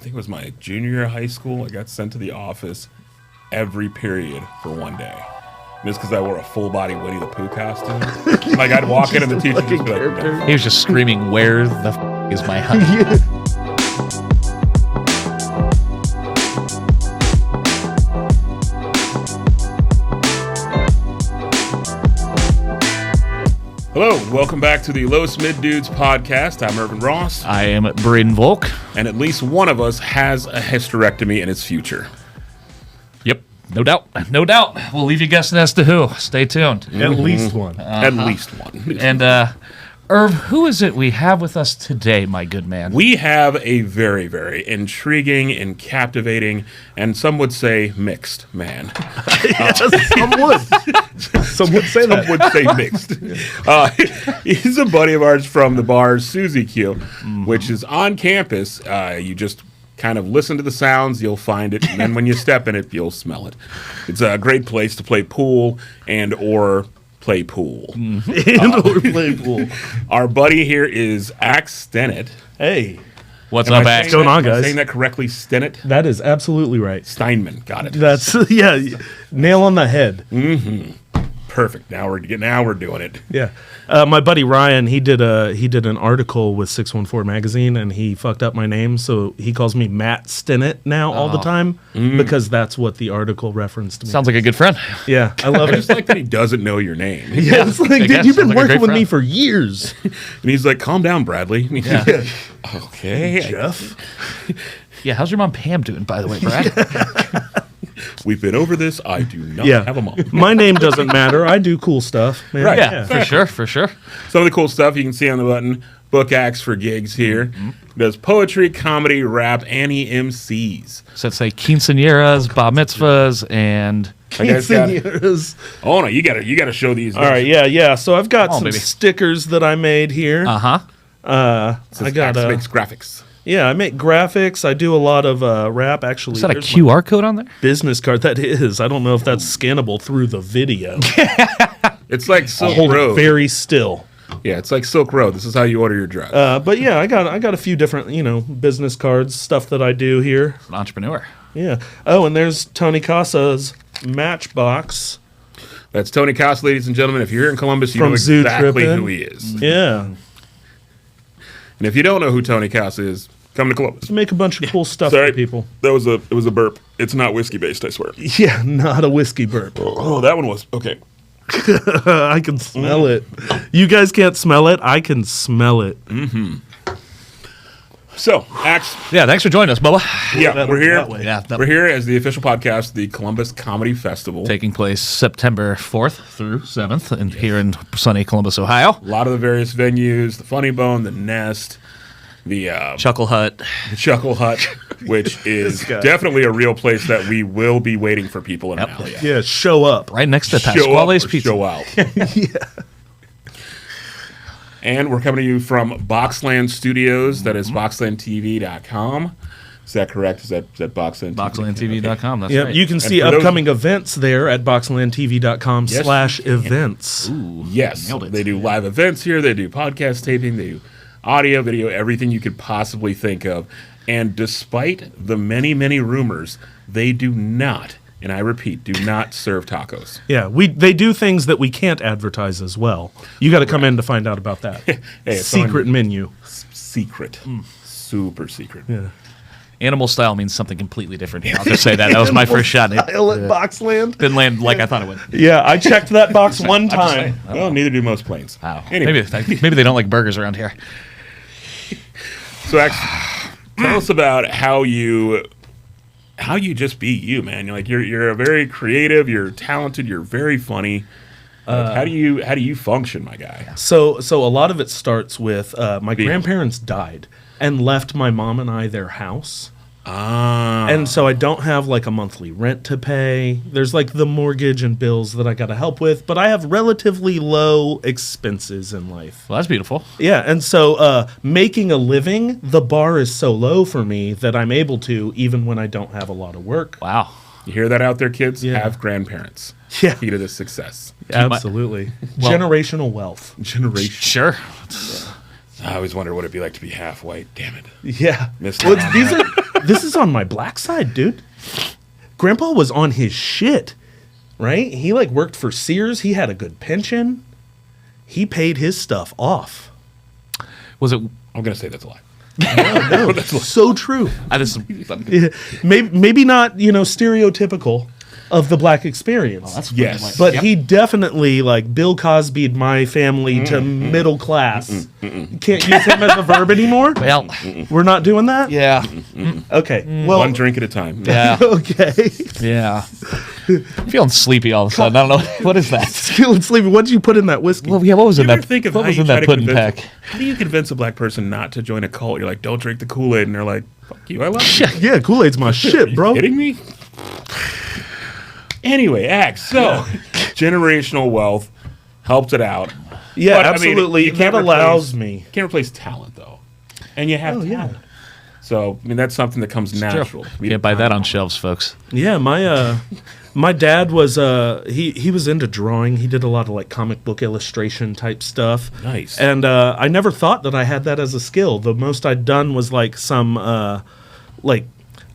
think it was my junior year of high school. I got sent to the office every period for one day. Just because I wore a full-body Winnie the Pooh costume. Like, I'd walk in and the teacher would just be like, no. He was just screaming, "Where the f*** is my honey?" Hello, welcome back to the Los Mid Dudes podcast. I'm Ervin Ross. I am Brayden Volk. And at least one of us has a hysterectomy in its future. Yep, no doubt. No doubt. We'll leave you guessing as to who. Stay tuned. At least one. At least one. And, Irv, who is it we have with us today, my good man? We have a very, very intriguing and captivating, and some would say mixed man. Some would. Some would say that. Some would say mixed. He's a buddy of ours from the bar Suzy Q, which is on campus. You just kind of listen to the sounds, you'll find it, and then when you step in it, you'll smell it. It's a great place to play pool and or play pool. Or play pool. Our buddy here is Ax Stinnett. Hey. What's Am up, I Ax? saying What's going on, that- am I guys? saying that correctly, Stinnett? That is absolutely right. Steinman, got it. That's, yeah, nail on the head. Perfect. Now we're doing it. Yeah. My buddy Ryan, he did an article with 614 magazine, and he fucked up my name, so he calls me Matt Stinnett now all the time because that's what the article referenced me. Sounds like a good friend. Yeah, I love I it. just like that he doesn't know your name. Yeah, it's I like, dude, guess. you've been Sounds like a working great with me friend. for years. And he's like, calm down, Bradley. And he's Yeah. like, okay. Jeff? Yeah, how's your mom Pam doing, by the way, Brad? We've been over this. I do not Yeah. have a mom. My name doesn't matter. I do cool stuff. Man. Right. Yeah, for sure, for sure. Some of the cool stuff you can see on the button. Book Ax for gigs here. Does poetry, comedy, rap, and he MCs. So it's like quinceañeras, bar mitzvahs, and I guess got- Quinceañeras. oh no, you gotta show these. All right, yeah. So I've got Come on, some baby. stickers that I made here. I got Ax makes graphics. yeah, I make graphics. I do a lot of rap. Actually, is that a There's my QR code on there? business card? That is. I don't know if that's scannable through the video. It's like I'll Silk hold Road. it very still. Yeah, it's like Silk Road. This is how you order your drugs. But yeah, I got a few different business cards, stuff that I do here. An entrepreneur. Yeah. Oh, and there's Tony Casa's Matchbox. That's Tony Costa, ladies and gentlemen. If you're here in Columbus, you From know Zoo exactly Trippin'. who he is. Yeah. And if you don't know who Tony Costa is, come to Columbus. To make a bunch of cool stuff Sorry, for people. it was a burp. It's not whiskey based, I swear. Yeah, not a whiskey burp. Oh, that one was okay. I can smell it. You guys can't smell it. I can smell it. So, Ax, Yeah, thanks for joining us, Bubba. yeah, we're here. that way. Yeah, We're here as the official podcast of the Columbus Comedy Festival. taking place September 4th through 7th here in sunny Columbus, Ohio. A lot of the various venues, the Funny Bone, the Nest, the Chuckle Hut. Chuckle Hut, which is guy. definitely a real place that we will be waiting for people in Yep. an alley. Yeah, show up. Right next to Show up Pasquale's or Pizza. show out. And we're coming to you from Boxland Studios. That is boxlandtv.com. Is that correct? Is that Boxland? BoxlandTV.com. That's Yeah, right. you can see for those- upcoming events there at boxlandtv.com Yes, /events. Yes, Nailed it. they do live events here. They do podcast taping. They do audio, video, everything you could possibly think of. And despite the many, many rumors, they do not, and I repeat, do not serve tacos. Yeah, they do things that we can't advertise as well. You got to come in to find out about that. it's Secret on- menu. Secret. Super secret. Yeah. Animal style means something completely different here. I'll just say that. That was my first shot. It Style at Boxland. didn't land like I thought it would. Yeah, I checked that box one I'm just saying. time. Well, neither do most planes. Wow. Anyway. Maybe they don't like burgers around here. So, Ax, tell us about how you just be you, man. You're a very creative. You're talented. You're very funny. How do you function, my guy? So a lot of it starts with my grandparents died and left my mom and I their house. And so I don't have like a monthly rent to pay. There's like the mortgage and bills that I got to help with, but I have relatively low expenses in life. Well, that's beautiful. Yeah, and so making a living, the bar is so low for me that I'm able to even when I don't have a lot of work. Wow. You hear that out there, kids? Yeah. Have grandparents. Yeah. Key to this success. Absolutely. Well- Generational wealth. Generation. Sure. I always wondered what it'd be like to be half white. Damn it. Yeah. Missed Well, out on these that. are this is on my black side, dude. Grandpa was on his shit, right? He like worked for Sears. He had a good pension. He paid his stuff off. Was it? I'm gonna say that's a lie. No, that's so true. This Yeah, maybe not, stereotypical of the black experience. that's Yes. But he definitely, like, Bill Cosby'd my family to middle class. Can't use him as a verb anymore? well, We're not doing that? yeah, Okay. Well, One drink at a time. yeah, okay. yeah. I'm feeling sleepy all of a sudden. I don't know what is that. Feeling sleepy. What did you put in that whiskey? Well, yeah, what was You in ever that? think of What how was you in try that to pudding convince- pack? How do you convince a black person not to join a cult? You're like, don't drink the Kool-Aid, and they're like, fuck you, I love you. Yeah, Kool-Aid's my shit, bro. Kidding me? Anyway, Ax. So, generational wealth helped it out. Yeah, But, I mean, absolutely. you That can't allows replace- me. Can't replace talent though, and you have Oh, yeah. talent. So, I mean, that's something that comes natural. You can't buy that on shelves, folks. Yeah, my dad was he was into drawing. He did a lot of like comic book illustration type stuff. Nice. And I never thought that I had that as a skill. The most I'd done was like some like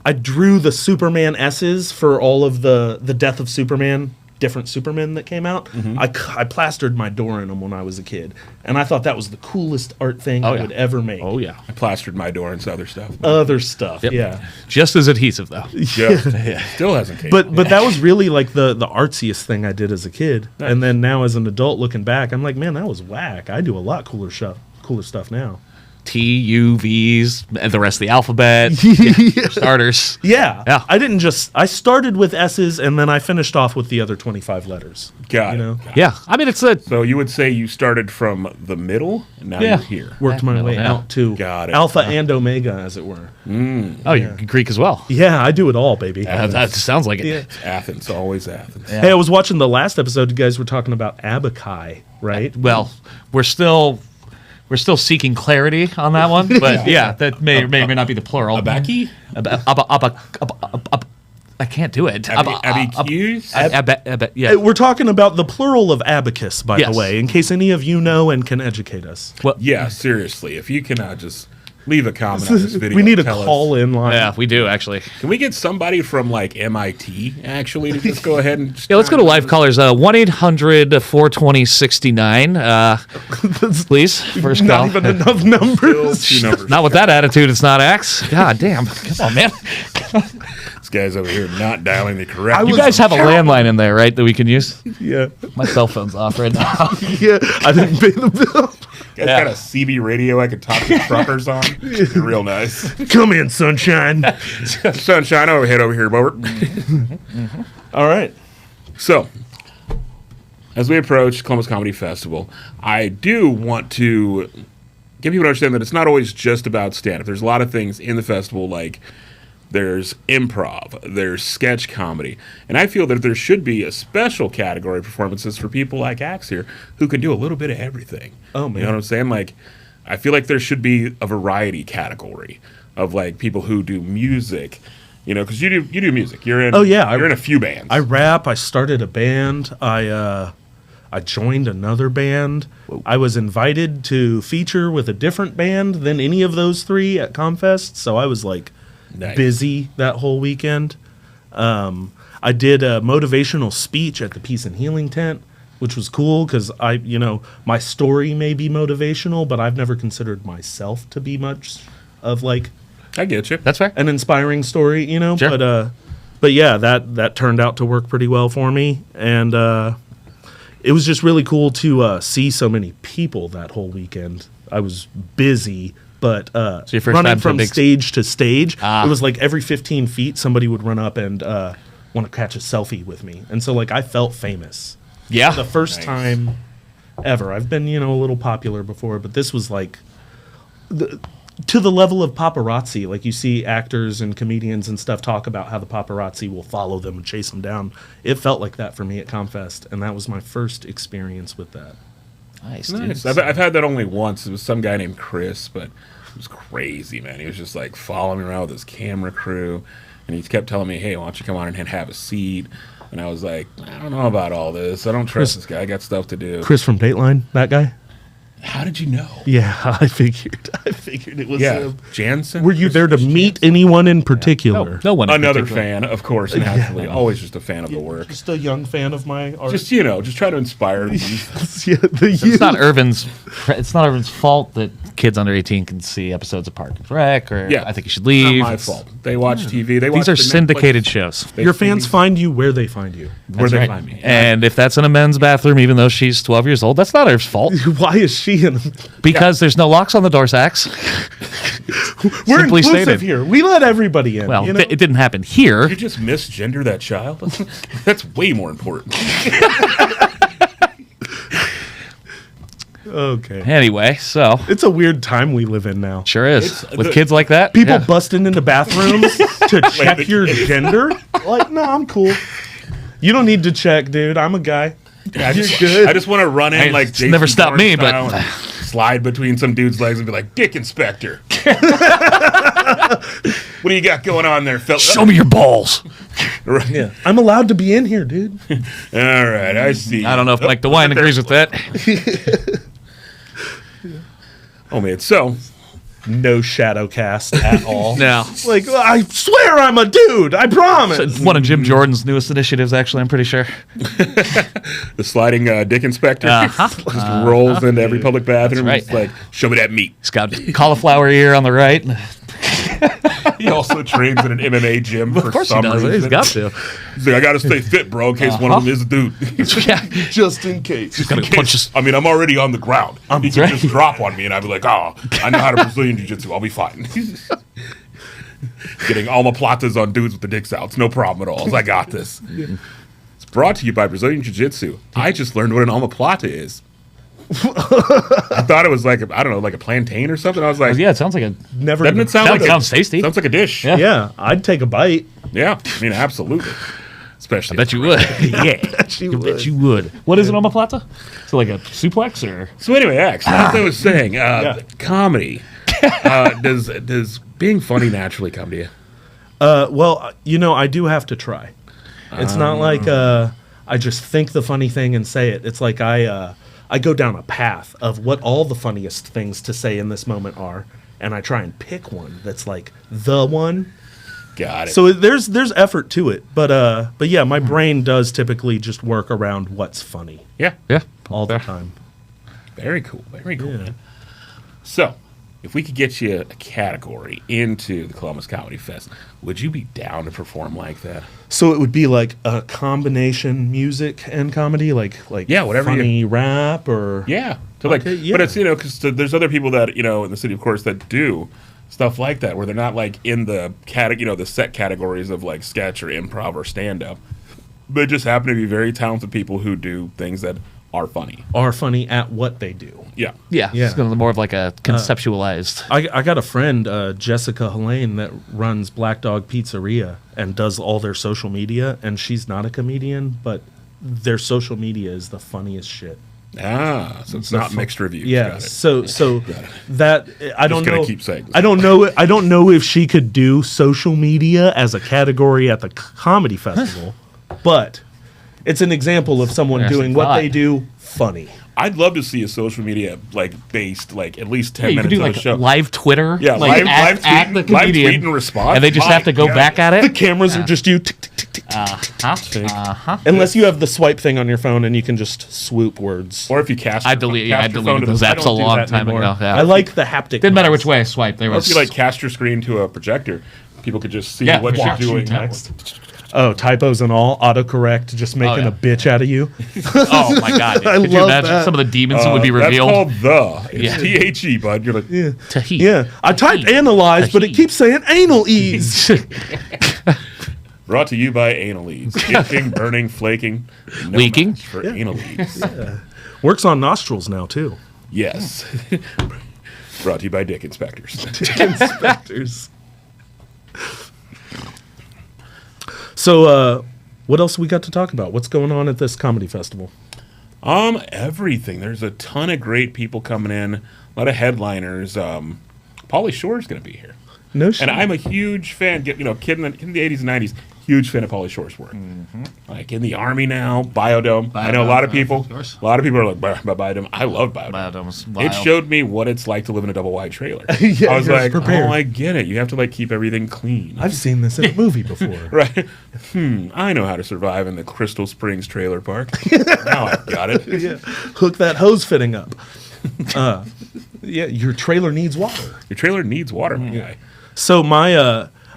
I drew the Superman S's for all of the Death of Superman, different Supermen that came out. I plastered my door in them when I was a kid, and I thought that was the coolest art thing I yeah. would ever make. Oh yeah, I plastered my door and other stuff. Other stuff, Yep. yeah. just as adhesive though. Yeah. Still hasn't came. But that was really like the artsiest thing I did as a kid. And then now as an adult looking back, I'm like, man, that was whack. I do a lot cooler stuff now. T, U, V's, and the rest of the alphabet. Starters. Yeah. Yeah. I started with S's and then I finished off with the other 25 letters. Got it. You know? Got it. Yeah, I mean it's a So you would say you started from the middle, and now Yeah. you're here. Worked my way Yeah. out to Got it. Alpha and Omega, as it were. oh you're Greek as well. Yeah, I do it all, baby. That sounds like it. Yeah. Athens, always Athens. Hey, I was watching the last episode. You guys were talking about Abakai, right? Well, we're still seeking clarity on that one, but yeah, that may or may not be the plural. Abaki? I can't do it. Abicus? Yeah. We're talking about the plural of abacus, by Yes. the way, in case any of you know and can educate us. Yeah, seriously. If you can just leave a comment on this video. We need a tell us. call-in line. Yeah, we do actually. Can we get somebody from like MIT actually to just go ahead and just Yeah, let's go to live callers. 1-800-420-69. Please, first Not call. even enough Still numbers. two numbers. Not with that attitude, it's not Ax. God damn. Come on, man. This guy's over here not dialing the correct. You guys have a landline in there, right, that we can use? Yeah, My cell phone's off right now. yeah. I didn't pay the bill. Guy's got a CB radio I could talk to truckers on. Real nice. Come in, sunshine. Sunshine, overhead over here, Bobert. All right. So, as we approach Columbus Comedy Festival, I do want to get people to understand that it's not always just about stand-up. There's a lot of things in the festival, like there's improv, there's sketch comedy, and I feel that there should be a special category of performances for people like Ax here who can do a little bit of everything. Oh, man. You know what I'm saying? Like, I feel like there should be a variety category of like people who do music. You know, because you do music. You're in. Oh, yeah, You're in a few bands. I rap. I started a band. I joined another band. I was invited to feature with a different band than any of those three at Comfest. So I was like Nice. busy that whole weekend. I did a motivational speech at the Peace and Healing tent, which was cool because my story may be motivational, but I've never considered myself to be much of like I get you. That's fair. an inspiring story, Sure. But yeah, that turned out to work pretty well for me, and it was just really cool to see so many people that whole weekend. I was busy, but your first running time to from a big stage to stage, Ah. it was like every 15 feet somebody would run up and want to catch a selfie with me, and so like I felt famous. Yeah. The first Nice. time ever. I've been, a little popular before, but this was like to the level of paparazzi. Like you see actors and comedians and stuff talk about how the paparazzi will follow them and chase them down. It felt like that for me at Comfest, and that was my first experience with that. Nice, Nice. dude. I've had that only once. It was some guy named Chris, but it was crazy, man. He was just like following me around with his camera crew, and he kept telling me, "Hey, why don't you come on and have a seat?" And I was like, "I don't know about all this. I don't trust this guy. I got stuff to do." Chris from Dateline, that guy? How did you know? Yeah, I figured it was him. Jansen. Were you there to meet anyone in particular? No one. in Another particular. fan, of course, naturally. Always just a fan of the work. Just a young fan of my art. Just just try to inspire the youth. It's not Ervin's. It's not Ervin's fault that kids under 18 can see episodes of Park and Rec. Or I think you should leave. Not my fault. They watch TV. They watch These are the syndicated Netflix. shows. Your fans find you where they find you. Where they Right. find me. And if that's in a men's bathroom, even though she's 12 years old, that's not Erv's fault. Why is she in? Because there's no locks on the doors, Ax. We're Simply inclusive stated. here. We let everybody in. Well, you know? it didn't happen here. You just misgender that child? That's way more important. Okay. Anyway, so It's a weird time we live in now. sure is. It's With the- kids like that, People yeah. busting into bathrooms to check your gender. Like, no, I'm cool. You don't need to check, dude. I'm a guy. I just, good. I just want to run in Hey, like it's Jason never stopped Bourne me, but- style and slide between some dude's legs and be like, "Dick Inspector, what do you got going on there, fella?" Show me your balls. Right. Yeah. I'm allowed to be in here, dude. All right, I see. I don't know if Mike DeWine agrees with that. Oh man, so No shadow cast at all. No. Like, I swear I'm a dude. I promise. One of Jim Jordan's newest initiatives, actually, I'm pretty sure. the sliding Dick Inspector just rolls into every public bathroom. That's It's right. like, show me that meat. He's got cauliflower ear on the right. He also trains in an MMA gym for Of course he some does. reason. He's got to. He's like, I gotta stay fit, bro, in case one of them is a dude. Yeah. Just in case. Gotta punch us. I mean, I'm already on the ground. He can right. just drop on me, and I'd be like, "Oh, I know how to Brazilian Jiu-Jitsu. I'll be fine." Getting omoplatas on dudes with the dicks out. It's no problem at all. I got this. It's brought to you by Brazilian Jiu-Jitsu. I just learned what an omoplata is. I thought it was like I don't know, like a plantain or something. I was like, Yeah, it sounds like a. Never. doesn't it sound That like sounds tasty. Sounds like a dish. Yeah. Yeah, I'd take a bite. Yeah, I mean, absolutely. Especially. I bet you would. Yeah. you I bet you would. What is an omoplata? So like a suplex or? So anyway, Ax, as I was saying, comedy. Does being funny naturally come to you? Well, you know, I do have to try. It's not like I just think the funny thing and say it. It's like I go down a path of what all the funniest things to say in this moment are, and I try and pick one that's like the one. Got it. So there's effort to it, but yeah, my brain does typically just work around what's funny yeah, Yeah. all the time. very cool, man. So, if we could get you a category into the Columbus Comedy Fest, would you be down to perform like that? So it would be like a combination music and comedy, like Yeah, whatever funny rap or Yeah, to like, Okay, yeah. but it's because there's other people that in the city, of course, that do stuff like that where they're not like in the the set categories of like sketch or improv or stand up. They just happen to be very talented people who do things that are funny. are funny at what they do. Yeah. Yeah. Yeah. It's gonna be more of like a conceptualized. I got a friend, Jessica Helene, that runs Black Dog Pizzeria and does all their social media, and she's not a comedian, but their social media is the funniest shit. Ah, so it's not mixed reviews. Yeah, Got it. so that I don't gonna know. keep saying this. I don't know if she could do social media as a category at the comedy festival, but it's an example of someone Interesting doing what thought. they do funny. I'd love to see a social media based at least 10 Yeah, you could minutes do of like the show. live Twitter. Yeah, like live at the tweet- live comedian, tweet and response. and they just My have to go God. back at The it. cameras are just you, tick, tick, tick, tick, unless you have the swipe thing on your phone and you can just swoop words. Or if you cast I your phone- deleted cast your phone to those the- I apps a don't do long that time anymore. ago. Yeah. I like the haptic. Didn't matter noise. which way I swiped. There Or if was you cast your screen to a projector, people could just see Yeah, what watch you're you doing. text. Oh, typos and all, autocorrect, just making yeah. a bitch out of you. Oh my god! I Could you love imagine that. some of the demons that would be That's revealed? called the. It's Yeah. T-H-E, bud. You're like, Tahiti. Yeah, I typed analyze, but it keeps saying anal ease. brought to you by anal ease. Itching, burning, flaking. No Leaking. match for anal ease. Works on nostrils now too. Yes. Brought to you by Dick Inspectors. Inspectors. So, what else we got to talk about? What's going on at this comedy festival? Everything. There's a ton of great people coming in. A lot of headliners. Pauly Shore's going to be here. No shit. And I'm a huge fan. Kid in the 80s and 90s. huge fan of Pauly Shore's work. Like in the Army now, Biodome. I know a lot of people. Of course. A lot of people are like, Biodome. I love Biodome. Biodome's It wild. showed me what it's like to live in a double wide trailer. Yeah, I was you're like, prepared. oh, I get it. You have to like keep everything clean. I've seen this in a movie before. Right. I know how to survive in the Crystal Springs trailer park. Now I've got it. Yeah. Hook that hose fitting up. Yeah, your trailer needs water. Your trailer needs water, my guy. So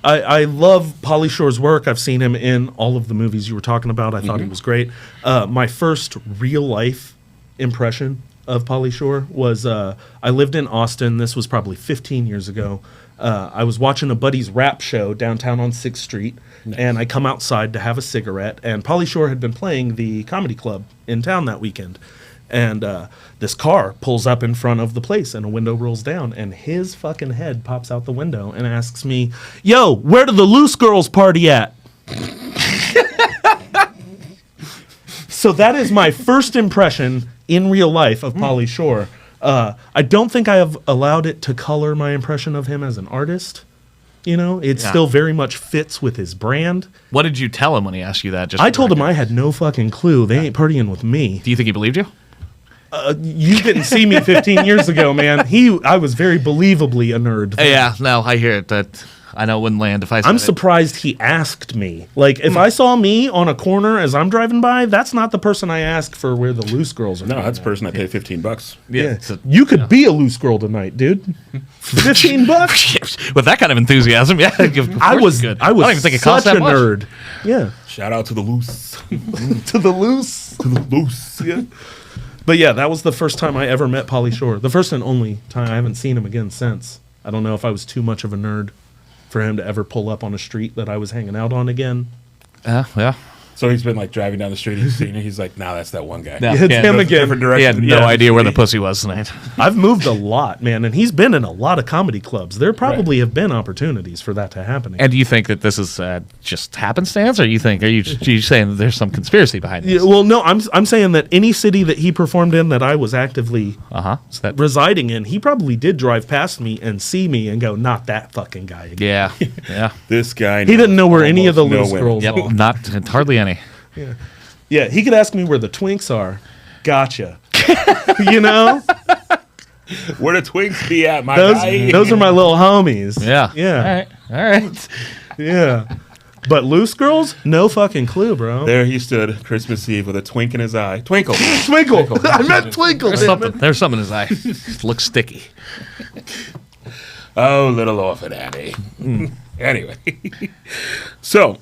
I love Pauly Shore's work. I've seen him in all of the movies you were talking about. I thought he was great. My first real life impression of Pauly Shore was I lived in Austin. This was probably 15 years ago. I was watching a buddy's rap show downtown on 6th Street, and I come outside to have a cigarette, and Pauly Shore had been playing the comedy club in town that weekend. And this car pulls up in front of the place, and a window rolls down, and his fucking head pops out the window and asks me, "Yo, where do the loose girls party at?" So that is my first impression in real life of Pauly Shore. I don't think I have allowed it to color my impression of him as an artist. You know, it still very much fits with his brand. What did you tell him when he asked you that? Just I told him I had no fucking clue. They ain't partying with me. Do you think he believed you? You didn't see me 15 years ago, man. I was very believably a nerd. Yeah, no, I hear it. That I know it wouldn't land if I said I'm it. surprised he asked me. Like, if I saw me on a corner as I'm driving by, that's not the person I ask for where the loose girls are. No, that's the person I paid $15. Yeah. You could be a loose girl tonight, dude. $15? With that kind of enthusiasm, yeah. I was good. I was don't even think it cost such that a much. nerd. Yeah. Shout out to the loose. To the loose. Loose. Yeah. But yeah, that was the first time I ever met Pauly Shore. The first and only time. I haven't seen him again since. I don't know if I was too much of a nerd for him to ever pull up on a street that I was hanging out on again. Yeah. So he's been like driving down the street. He's seen it. He's like, nah, that's that one guy. Yeah. It's him Goes a again. different He direction. had no Yeah. idea where the pussy was tonight. I've moved a lot, man, and he's been in a lot of comedy clubs. There probably have been opportunities for that to happen. And do you think that this is just happenstance, or are you saying that there's some conspiracy behind this? Yeah, well, no, I'm saying that any city that he performed in that I was actively So that, residing in, he probably did drive past me and see me and go, "Not that fucking guy again." yeah. This guy. He didn't know where any of the almost loose no women. girls Yep. are. Not hardly any. Yeah, he could ask me where the twinks are. Gotcha. You know, Where the twinks be at, my guy? those are my little homies. Yeah. Yeah. All right. Yeah. But loose girls, no fucking clue, bro. There he stood, Christmas Eve, with a twink in his eye. Twinkle. Twinkle. I meant twinkle. There's something. There's something in his eye. Looks sticky. Oh, little orphan Annie. Anyway. So,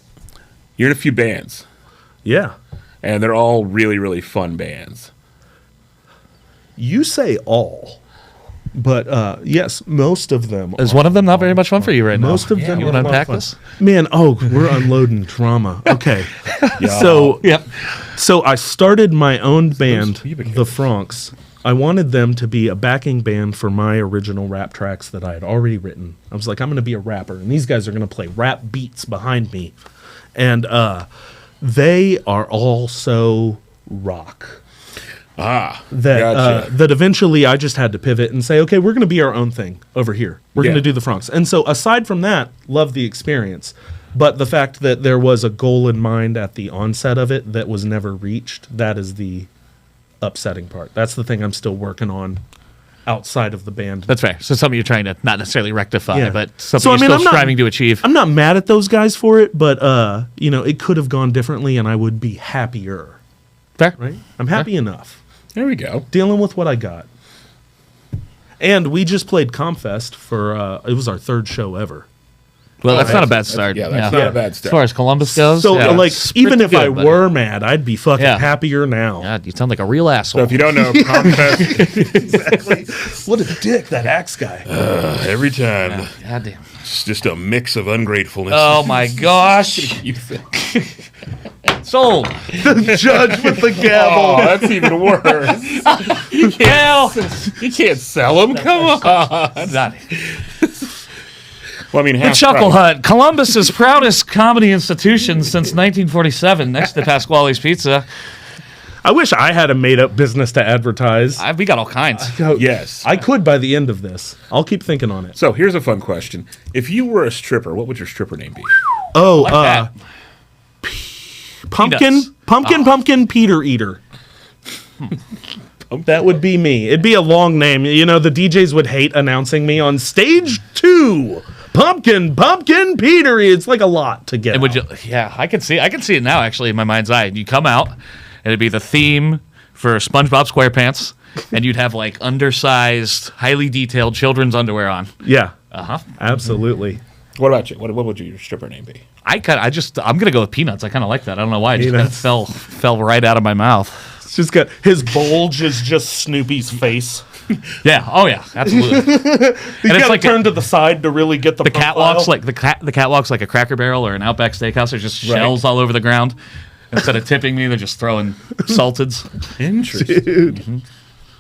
you're in a few bands, Yeah. and they're all really, really fun bands. You say all, but yes, most of them. Is one of them not very much fun for you right now? Most of them. You are want to a lot of unpack fun. this? Man, we're unloading trauma. Okay. Yeah. So Yep. So I started my own band, pubic The Francs. I wanted them to be a backing band for my original rap tracks that I had already written. I was like, I'm going to be a rapper, and these guys are going to play rap beats behind me. And they are all so rock that gotcha. that eventually I just had to pivot and say, okay, we're going to be our own thing over here. We're Yeah. going to do The Francs. And so aside from that, love the experience. But the fact that there was a goal in mind at the onset of it that was never reached, that is the upsetting part. That's the thing I'm still working on outside of the band. That's fair. So something you're trying to not necessarily rectify, Yeah. but something So, I you're mean, still I'm not- striving to achieve. I'm not mad at those guys for it, but it could have gone differently and I would be happier, Fair. right? I'm happy enough There we go. dealing with what I got. And we just played Compfest for it was our third show ever. Well, that's not a bad That's- start. yeah, that's not a bad start. As far as Columbus goes, So yeah, like it's even pretty if I good, buddy. were mad, I'd be fucking Yeah. happier now. God, you sound like a real asshole. So if you don't know, Comcast, Exactly. What a dick, that Axe guy. every time, God damn. it's just a mix of ungratefulness. Oh my gosh. You think- Sold. Judge with the gavel. Oh, that's even worse. Yeah. You can't sell them. Come on. Not- Well, I mean, The Chuckle Hut, Columbus's proudest comedy institution since 1947, next to Pasquale's Pizza. I wish I had a made-up business to advertise. We got all kinds. Yes. I could by the end of this. I'll keep thinking on it. So here's a fun question: if you were a stripper, what would your stripper name be? Oh, Like that. Pumpkin Peter Eater. That would be me. It'd be a long name. You know, the DJs would hate announcing me on stage 2. Pumpkin Peter. It's like a lot to get. I can see it now actually in my mind's eye. You come out, and it'd be the theme for SpongeBob SquarePants, and you'd have like undersized, highly detailed children's underwear on. Yeah. Absolutely. What about you? What would your stripper name be? I'm gonna go with Peanuts. I kind of like that. I don't know why. It just kind of fell right out of my mouth. It's just got his bulge is just Snoopy's face. Yeah. Oh yeah. Absolutely. You gotta turn to the side to really get the catwalk's like the catwalk's like a Cracker Barrel or an Outback Steakhouse. There's just shells all over the ground. Instead of tipping me, they're just throwing salteds. Interesting. Mm-hmm.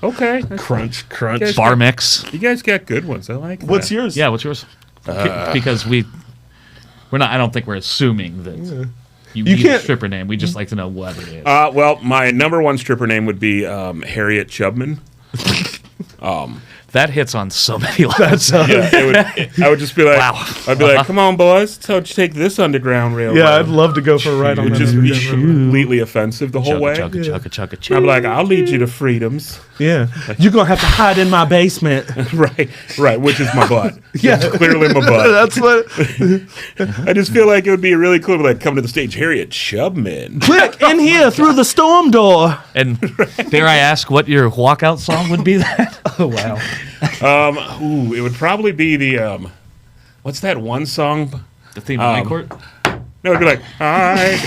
Okay. Crunch. Bar mix. You guys got good ones. I like that. What's yours? Yeah. What's yours? Because we're not. I don't think we're assuming that you need a stripper name. We just like to know what it is. Well, my number one stripper name would be Harriet Chubman. That hits on so many levels. I would just be like, Wow. I'd be like, come on, boys, don't you take this Underground Railroad. Yeah, I'd love to go for a ride on It that. would just be completely offensive the whole way. Chugga. I'd be like, I'll lead you to freedoms. Yeah, you're gonna have to hide in my basement. right, which is my butt. Yeah, it's clearly my butt. That's what. I just feel like it would be really cool to like come to the stage, Harriet Chubman. Quick, in here through the storm door. And dare I ask what your walkout song would be? That Oh wow. It would probably be the what's that one song? the theme of Night Court. No, it'd be like, hi.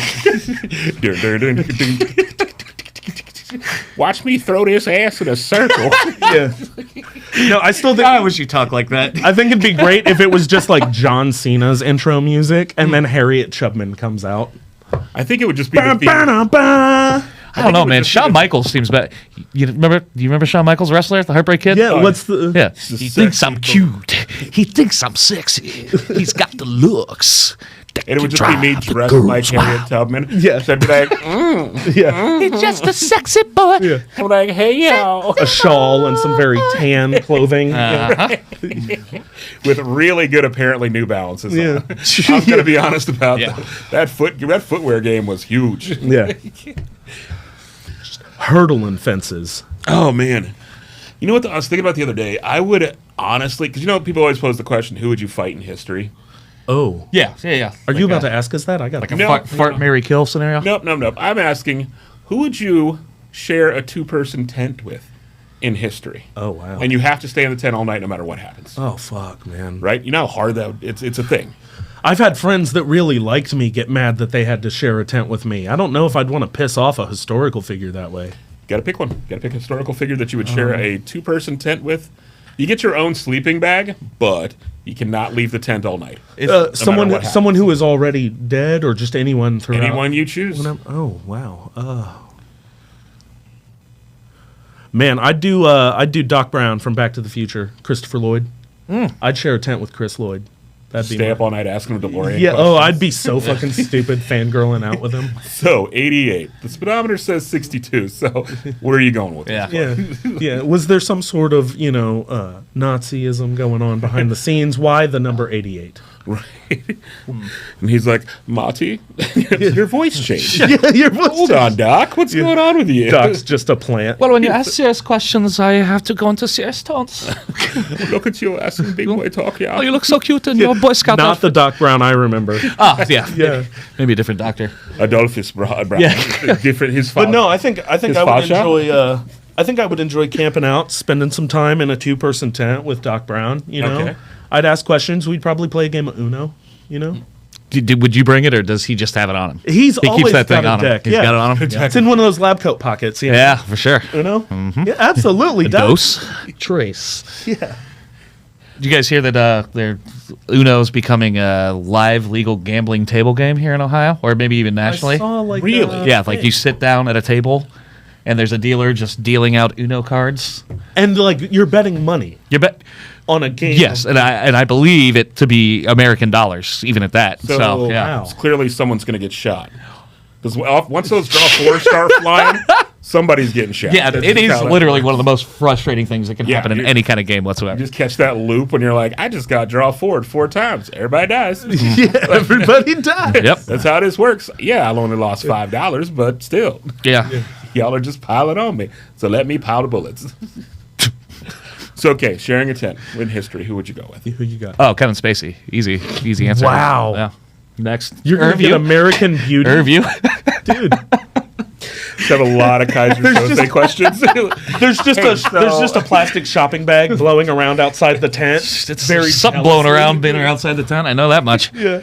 Watch me throw this ass in a circle. Yeah. No, I still think. I wish you talked like that. I think it'd be great if it was just like John Cena's intro music, and then Harriet Chubman comes out. I think it would just be the theme. I don't know, man. Shawn Michaels seems better. Do you remember Shawn Michaels, wrestler, the Heartbreak Kid? Yeah, what's the? Yeah. He thinks I'm cute. He thinks I'm sexy. He's got the looks. And it would just be me dressed like Harriet Tubman. Yeah. So I'd be like, Yeah. He's just a sexy boy. Yeah. I'm like, hey, yo. A shawl and some very tan clothing. With really good, apparently, New Balances Yeah. on. I'm going to be honest about Yeah. that. That footwear game was huge. Yeah. Hurdling fences. Oh, man. You know what I was thinking about the other day? I would honestly, because people always pose the question, who would you fight in history? Oh. Yeah. Are you about to ask us that? I got like a No. fart, marry, kill scenario? Nope. I'm asking, who would you share a 2-person tent with in history? Oh, wow. And you have to stay in the tent all night no matter what happens. Oh, fuck, man. Right? You know how hard that it's a thing. I've had friends that really liked me get mad that they had to share a tent with me. I don't know if I'd want to piss off a historical figure that way. Got to pick one. Got to pick a historical figure that you would share a 2-person tent with. You get your own sleeping bag, but you cannot leave the tent all night. No Someone who is already dead, or just anyone throughout. Anyone you choose. Oh wow. Man, I'd do Doc Brown from Back to the Future, Christopher Lloyd. I'd share a tent with Chris Lloyd. That'd be Stay up all night asking him DeLorean Yeah. questions. Oh, I'd be so fucking stupid fangirling out with him. So 88. The speedometer says 62. So where are you going with Yeah. this? Yeah. Was there some sort of Nazism going on behind the scenes? Why the number 88? Right. And he's like, Marty, your voice changed. Yeah, your voice. Hold on, Doc. What's going on with you? Doc's just a plant. Well, when you ask serious questions, I have to go into serious tones. Look at you asking big boy talk, yeah. Oh, you look so cute in your Boy Scout Not outfit. the Doc Brown I remember. Ah, yeah. Yeah. Maybe a different doctor. Adolphus Brown. Yeah. Different. His father. But no, I think I would fascia? enjoy. I think I would enjoy camping out, spending some time in a 2-person tent with Doc Brown. Okay. I'd ask questions. We'd probably play a game of Uno. Would you bring it, or does he just have it on him? He always keeps that thing got on a him. deck. He's got it on him. It's in one of those lab coat pockets. Yeah, for sure. Uno. Yeah, absolutely. Doc. Dose, trace. Yeah. Did you guys hear that Uno's becoming a live legal gambling table game here in Ohio, or maybe even nationally? I saw, like, Really? Yeah, like you sit down at a table, and there's a dealer just dealing out Uno cards. and like you're betting money You bet. on a game. Yes, and I believe it to be American dollars, even at that. So, yeah. wow. Clearly someone's going to get shot. Because once those draw 4 start flying, somebody's getting shot. Yeah, That's it just is how that literally works. one of the most frustrating things that can happen in you- any kind of game whatsoever. You just catch that loop when you're like, I just got draw forward 4 times. Everybody dies. Yeah, everybody died. Yep. That's how this works. Yeah, I only lost $5, but still, Yeah. y'all are just piling on me. So let me pile the bullets. So okay, sharing a tent in history. Who would you go with? Who you got? Oh, Kevin Spacey. Easy answer. Wow. Yeah. Next. You're gonna get American Beauty, Ervin. dude. Just have a lot of Kaiser Sose questions. There's just a plastic shopping bag blowing around outside the tent. It's very something jealously. blowing around, being outside the tent. I know that much. Yeah.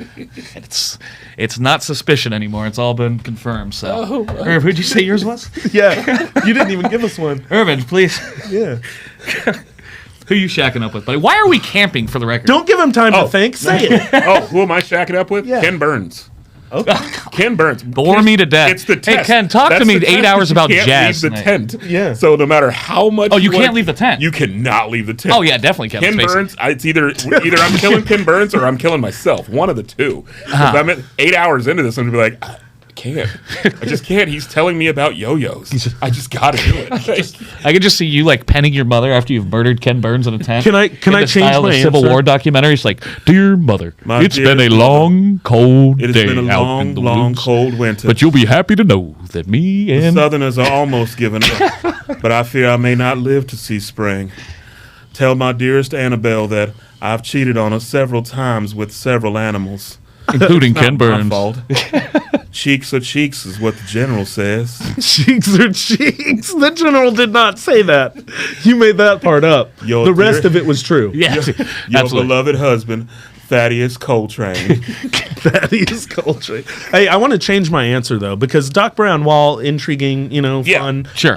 It's not suspicion anymore. It's all been confirmed. So, Irv, who'd you say yours was? Yeah. You didn't even give us one. Irvin, please. Yeah. Who you shacking up with, buddy? Why are we camping for the record? Don't give him time to think. Say it. Oh, who am I shacking up with? Yeah. Ken Burns. Okay. Ken Burns. Bore me to death. It's the Hey, test. Ken, talk to That's me the 8 test. hours You about can't jazz leave the tonight. tent. Yeah. So no matter how much. Oh, you wanna- can't leave the tent. You cannot leave the tent. Oh, yeah, definitely Kevin Ken Spacey. Burns. It's either I'm killing Ken Burns or I'm killing myself. One of the two. If I'm at 8 hours into this, I'm gonna be like, I can't. I just can't. He's telling me about yo-yos. I just gotta do it. I could just see you like penning your mother after you've murdered Ken Burns in a tent. Can I In the change style of my the Civil answer? War documentary? It's like, dear mother, My it's been a dearest long, cold It has day been a out long, in the long, woods, cold winter. but you'll be happy to know that me and Southerners are almost giving up, but I fear I may not live to see spring. Tell my dearest Annabelle that I've cheated on her several times with several animals. including Ken Not my Burns. fault. Cheeks are cheeks is what the general says. Cheeks are cheeks. The general did not say that. You made that part up. Your The rest dear- of it was true. Yeah, Your absolutely. beloved husband, Thaddeus Coltrane. That is culture. Hey, I want to change my answer though, because Doc Brown, while intriguing, Yeah, fun, sure.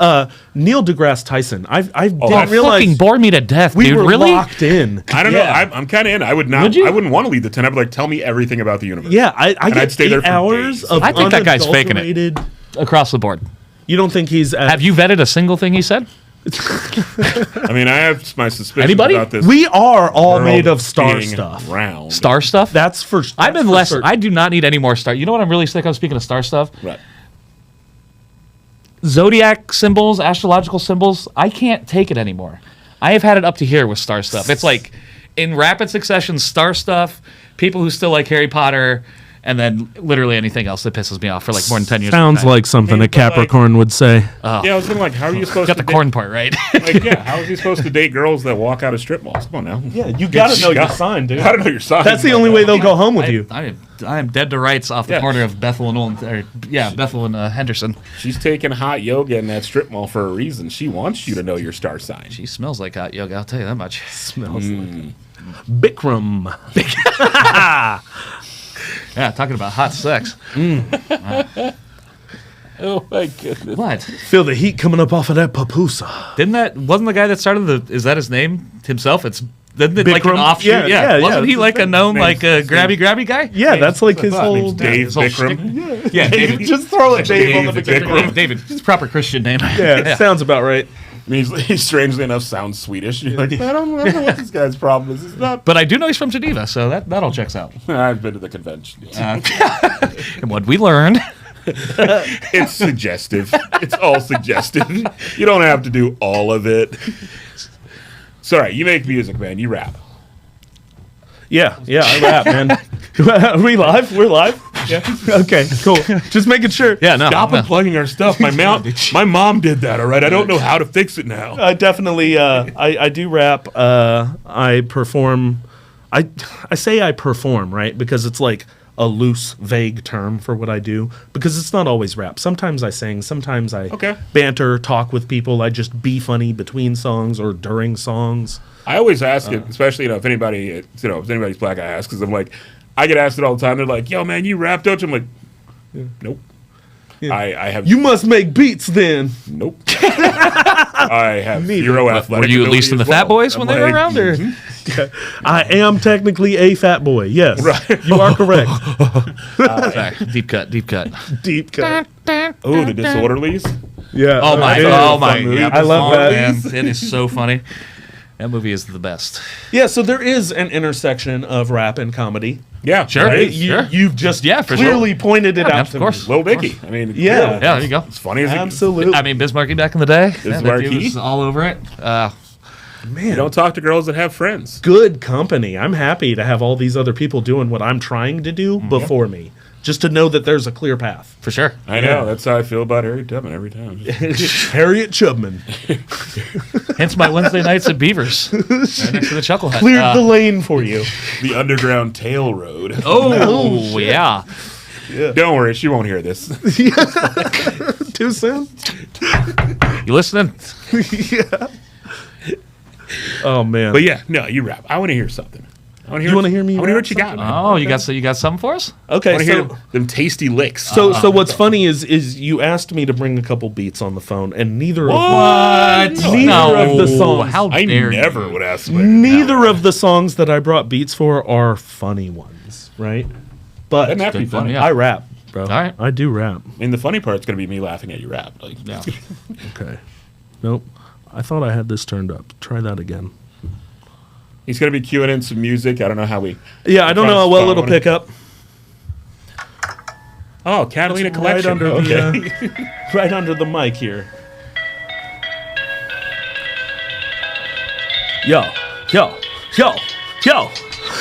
Neil deGrasse Tyson. I didn't Oh, realize fucking bore me to death, we dude. were Really? locked in. I don't know. I'm kind of in. I would not. Would you? I wouldn't want to leave the tent. I'd be like, tell me everything about the universe. Yeah, I I'd get stay there 8 for hours days. of I think that guy's faking it. unadulterated- Across the board. You don't think he's? Have you vetted a single thing he said? I mean, I have my suspicions Anybody? about this. We are all world made of star being stuff. Round. Star stuff? That's for. I've been that's for less. certain. I do not need any more star. You know what I'm really sick of? Speaking of star stuff, Right. zodiac symbols, astrological symbols. I can't take it anymore. I have had it up to here with star stuff. It's like in rapid succession, star stuff. People who still like Harry Potter, and then literally anything else that pisses me off for like more than 10 years. Sounds like something Maybe, a but, like- Capricorn would say. Yeah, I was thinking like, how are you supposed got to the corn part right. Like, yeah, how is he supposed to date girls that walk out of strip malls? Come on now. Yeah, you gotta know your sign, dude. You gotta know your sign. That's the only way they'll go home with you. I am dead to rights off the Yeah. corner of Bethel and Bethel and Henderson. She's taking hot yoga in that strip mall for a reason. She wants you to know your star sign. She smells like hot yoga. I'll tell you that much. Smells like Bikram. Yeah, talking about hot sex. Oh my goodness. What? Feel the heat coming up off of that papusa. Wasn't the guy that started is that his name himself? It's like an Bikram? offshoot. Yeah, Wasn't he that's like his a known Name's- like grabby guy? Yeah, that's like his His whole. name's Dave his whole Bikram. Yeah, David. Just throw a Dave on the Dave beginning. Bikram. David. It's a proper Christian name. Yeah, sounds about right. I mean, he strangely enough sounds Swedish. You're like, I don't know what this guy's problem is. It's not. But I do know he's from Geneva, so that all checks out. I've been to the convention. And what we learned. It's suggestive. It's all suggestive. You don't have to do all of it. Sorry, you make music, man. You rap. Yeah, I rap, man. Are we live? We're live? Yeah. Okay, cool. Just making sure. Yeah, no. Stop no. unplugging our stuff. My mom did that. All right, I don't know how to fix it now. I definitely, I do rap. I perform. I say I perform, right? Because it's like a loose, vague term for what I do. Because it's not always rap. Sometimes I sing. Sometimes I banter, talk with people. I just be funny between songs or during songs. I always ask it, especially if anybody's black. I ask because I'm like, I get asked it all the time. They're like, "Yo, man, you rap, don't you?" I'm like, "Nope." Yeah. I have You must make beats then. nope. I have zero athletic. Were you at ability least in the as Fat well. Boys when I'm they were like, around? Or? I am technically a fat boy. Yes, Right. you are correct. Sorry, deep cut. Deep cut. Oh, the Disorderlies. Yeah. Oh my! it is. Oh my! movie. Yeah, I love that. Man, it is so funny. That movie is the best. Yeah, so there is an intersection of rap and comedy. Yeah, Sure. right? Sure. You've just for clearly pointed it out of to course. me. Lil Dicky. I mean, Yeah. Yeah, there you go. as funny as Absolutely. I mean, Bismarcky back in the day. Yeah, that Bismarcky? dude was all over it. You don't talk to girls that have friends. Good company. I'm happy to have all these other people doing what I'm trying to do before me. Just to know that there's a clear path. For sure. I know. That's how I feel about Harriet Tubman every time. Harriet Tubman Hence my Wednesday nights at Beavers. Right next to the Chucklehead. cleared the lane for you. The Underground Tail Road. Oh, yeah. Don't worry, she won't hear this. Too soon? You listening? Yeah. Oh man. But yeah, no, you rap. I want to hear something. I want to hear. You wanna hear me I want to hear rap what you got. something? Man. Oh, you got something for us? I Okay, want to so hear them tasty licks. so what's funny is you asked me to bring a couple beats on the phone, and neither of No. of the songs. How I dare never you? would ask somebody. neither of the songs that I brought beats for are funny ones, right? But Doesn't have to be Good fun, funny. yeah. I rap, bro. All right. I do rap. I mean, the funny part's gonna be me laughing at you rap. Like, Yeah. Okay. Nope. I thought I had this turned up. Try that again. he's gonna be queuing in some music. I don't know how we. Yeah, I don't know how well it'll pick up. Oh, Catalina Right Collection. under Okay. the right under the mic here. Yo, yo, yo, yo.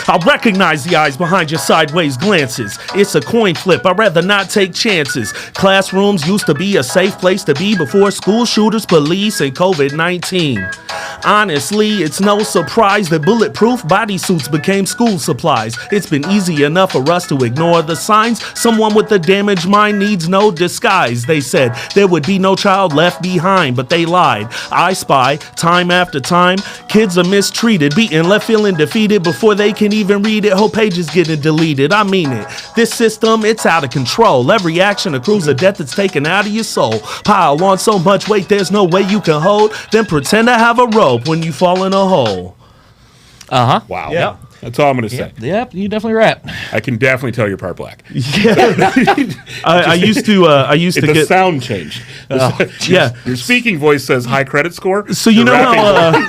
I recognize the eyes behind your sideways glances. It's a coin flip, I'd rather not take chances. Classrooms used to be a safe place to be before school shooters, police, and COVID-19. Honestly, it's no surprise that bulletproof bodysuits became school supplies. It's been easy enough for us to ignore the signs. Someone with a damaged mind needs no disguise. They said there would be no child left behind, but they lied. I spy, time after time, kids are mistreated, beaten, left feeling defeated before they can even read it. Whole pages getting deleted. I mean it. This system, it's out of control. Every action accrues a death that's taken out of your soul. Pile on so much weight there's no way you can hold. Then pretend to have a rope when you fall in a hole. Uh-huh. Wow. Yeah. That's all I'm gonna say. Yep, you definitely rap. I can definitely tell you're part black. I used to The get. sound changed. Yeah. Your speaking voice says high credit score. So you Your know rapping-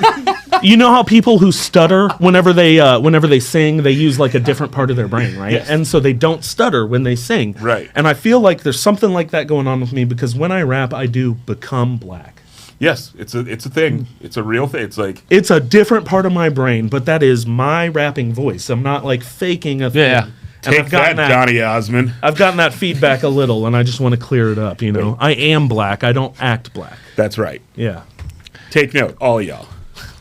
how you know how people who stutter whenever they sing, they use like a different part of their brain, right? Yes. And so they don't stutter when they sing. Right. And I feel like there's something like that going on with me because when I rap, I do become black. Yes, it's a thing. It's a real thing. It's like It's a different part of my brain, but that is my rapping voice. I'm not like faking a thing. Yeah. And take that, Johnny Osmond. I've gotten that feedback a little, and I just want to clear it up. You know, I am black. I don't act black. That's right. Yeah. Take note, all y'all.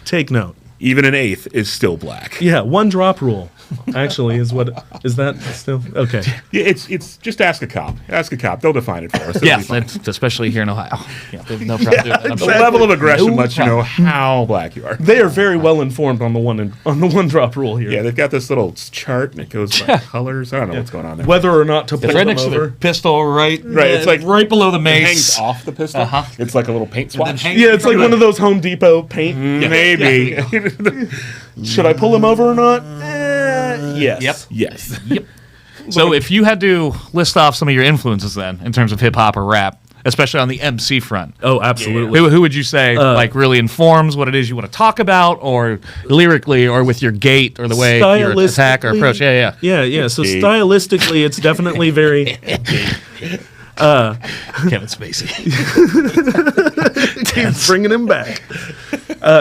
Take note. Even an eighth is still black. Yeah, one drop rule. Actually, is that still okay? Yeah, it's just ask a cop. Ask a cop. They'll define it for us. It'll Yeah, be fine. especially here in Ohio. Yeah, there's no problem doing that. I'm The sure. level of aggression No lets you know how black you are. They are very well informed on the one drop rule here. Yeah, they've got this little chart and it goes by colors. I don't know what's going on there. Whether or not to pull It's right them next to the over. pistol, right? Right, it's like right below the It mace. hangs off the pistol. Uh-huh. It's like a little paint And then swatch. hangs- Yeah, it's like one of those Home Depot paint. Maybe. Should I pull him over or not? Yes. Yep. Yes. Yep. So if you had to list off some of your influences then in terms of hip hop or rap, especially on the MC front, Oh, absolutely. who would you say like really informs what it is you want to talk about, or lyrically, or with your gate, or the way your attack or approach? Yeah, yeah. Yeah. So stylistically, it's definitely very. Kevin Spacey. He's bringing him back.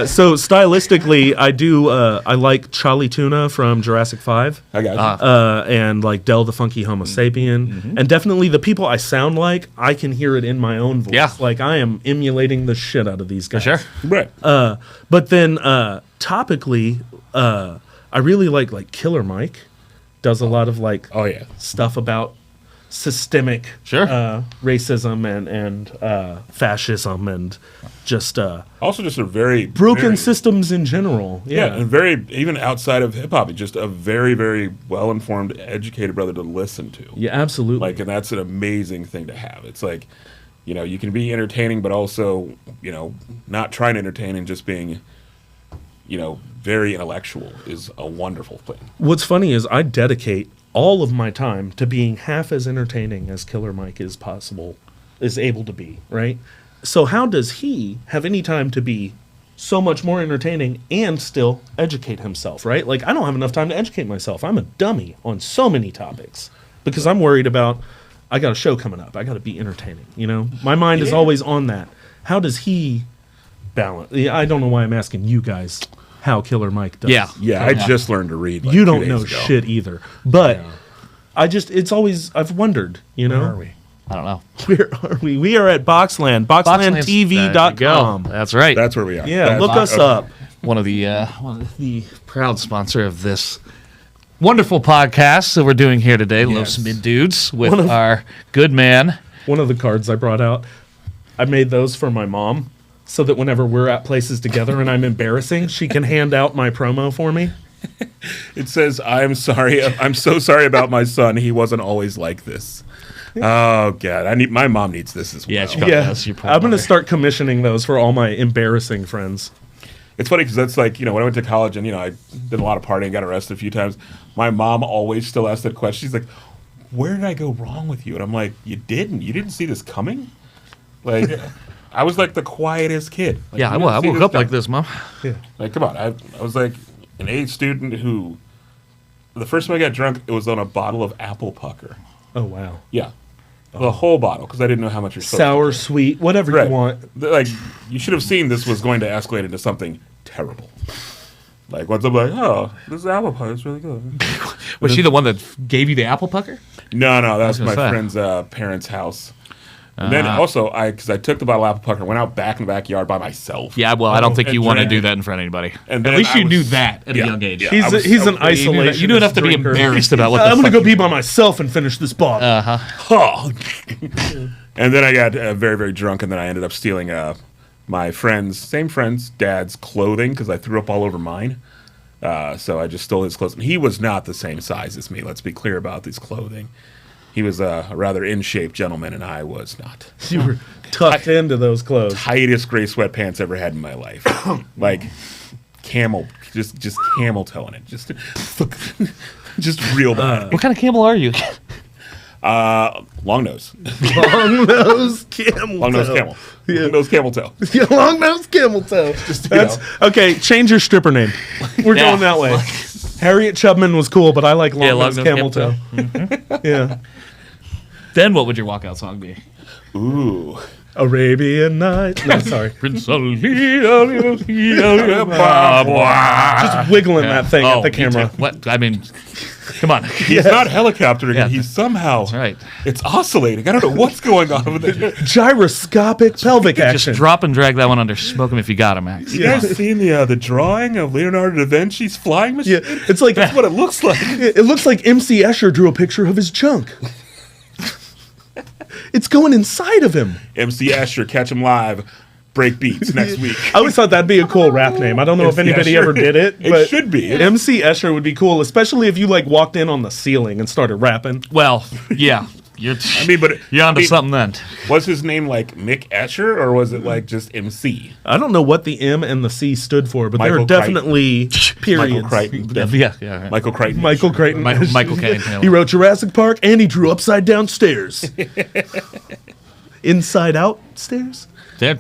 So stylistically, I like Charlie Tuna from Jurassic 5. I got you. And like Del the Funky Homo Sapien. And definitely the people I sound like, I can hear it in my own voice. Yeah. Like I am emulating the shit out of these guys. Sure. Right. But then topically, I really like Killer Mike. Does a lot of like Oh, yeah. stuff about systemic Sure. racism and fascism and just Also, just a very broken very, systems in general. Yeah, Yeah. and very even outside of hip hop, just a very, very well informed, educated brother to listen to. Yeah, absolutely. Like, and that's an amazing thing to have. It's like, you can be entertaining, but also, not trying to entertain and just being, very intellectual is a wonderful thing. What's funny is I dedicate all of my time to being half as entertaining as Killer Mike is able to be, right? So how does he have any time to be so much more entertaining and still educate himself, right? Like, I don't have enough time to educate myself. I'm a dummy on so many topics because I'm worried about, I got a show coming up. I got to be entertaining, you know? My mind is always on that. How does he balance? I don't know why I'm asking you guys how Killer Mike does. Yeah, I just learned to read. Like you 2 don't days know ago. shit either. But it's always, I've wondered, you know? Where are we? I don't know. Where are we? We are at Boxland, boxlandtv.com. That's right. That's where we are. Yeah, That's- look us up. One of the proud sponsor of this wonderful podcast that we're doing here today, Low Mid Dudes, with our good man. One of the cards I brought out, I made those for my mom so that whenever we're at places together and I'm embarrassing, she can hand out my promo for me. It says, "I'm sorry. I'm so sorry about my son. He wasn't always like this." Oh God, my mom needs this as well. Yeah, she probably does. Your poor I'm going to mother. start commissioning those for all my embarrassing friends. It's funny because that's like, when I went to college and, I did a lot of partying, got arrested a few times. My mom always still asks that question. She's like, "Where did I go wrong with you?" And I'm like, You didn't see this coming? Like, I was like the quietest kid. Like, Yeah, you I didn't see woke up coming. like this, Mom. Like, come on. I was like an A student who, the first time I got drunk, it was on a bottle of apple pucker. Oh, wow. Yeah. The whole bottle, because I didn't know how much you're supposed Sour, to sweet, whatever drink. you want. Like, you should have seen this was going to escalate into something terrible. Like, once I'm like, oh, this is apple pie. It's really good. Was she the one that gave you the apple pucker? No, that was gonna my say. friend's parents' house. And then also, because I took the bottle of apple pucker, went out back in the backyard by myself. Yeah, well, I don't think and you want to drank do it. that in front of anybody. And At then least I you knew was- that at a yeah, young age. yeah. He's, I was- he's an I was- You isolation. do enough to be drinker. embarrassed about what I'm the going to fuck go you be by myself and finish this bottle. Oh. And then I got very, very drunk, and then I ended up stealing my same friend's dad's clothing because I threw up all over mine. So I just stole his clothes. And he was not the same size as me. Let's be clear about his clothing. He was a rather in-shape gentleman, and I was not. You were tucked into those clothes. Tightest gray sweatpants ever had in my life. Like camel, just camel toeing it. Just real bad. What kind of camel are you? Long nose. Long nose camel Long nose toe. camel. Yeah. Long nose camel toe. Yeah, long nose camel toe. know. Okay, change your stripper name. We're Yeah. going that way. Harriet Chubman was cool, but I like long nose long-nosed camel toe. camel Yeah. Then what would your walkout song be? Ooh. Arabian Night. No, sorry. Prince Just wiggling that thing at the camera. What? I mean, come on. He's not helicoptering Yeah. it. He's somehow. That's right. It's oscillating. I don't know what's going on over there. Gyroscopic pelvic Just action. drop and drag that one under. Smoke him if you got him, Max. You guys seen the drawing of Leonardo da Vinci's flying machine? Yeah, it's like That's what it looks like. it looks like MC Escher drew a picture of his junk. It's going inside of him. MC Escher, catch him live, break beats next week. I always thought that'd be a cool rap name. I don't know if MC anybody Escher. ever did it. It but should be. MC Escher would be cool, especially if you like walked in on the ceiling and started rapping. Well, yeah. You're you're onto something then. Was his name like Mick Escher, or was it like just MC? I don't know what the M and the C stood for, but there Michael are definitely periods. Michael Crichton. Yeah. Michael Crichton. Michael Crichton. Michael Caine. He wrote Jurassic Park and he drew upside down stairs. Inside out stairs? There.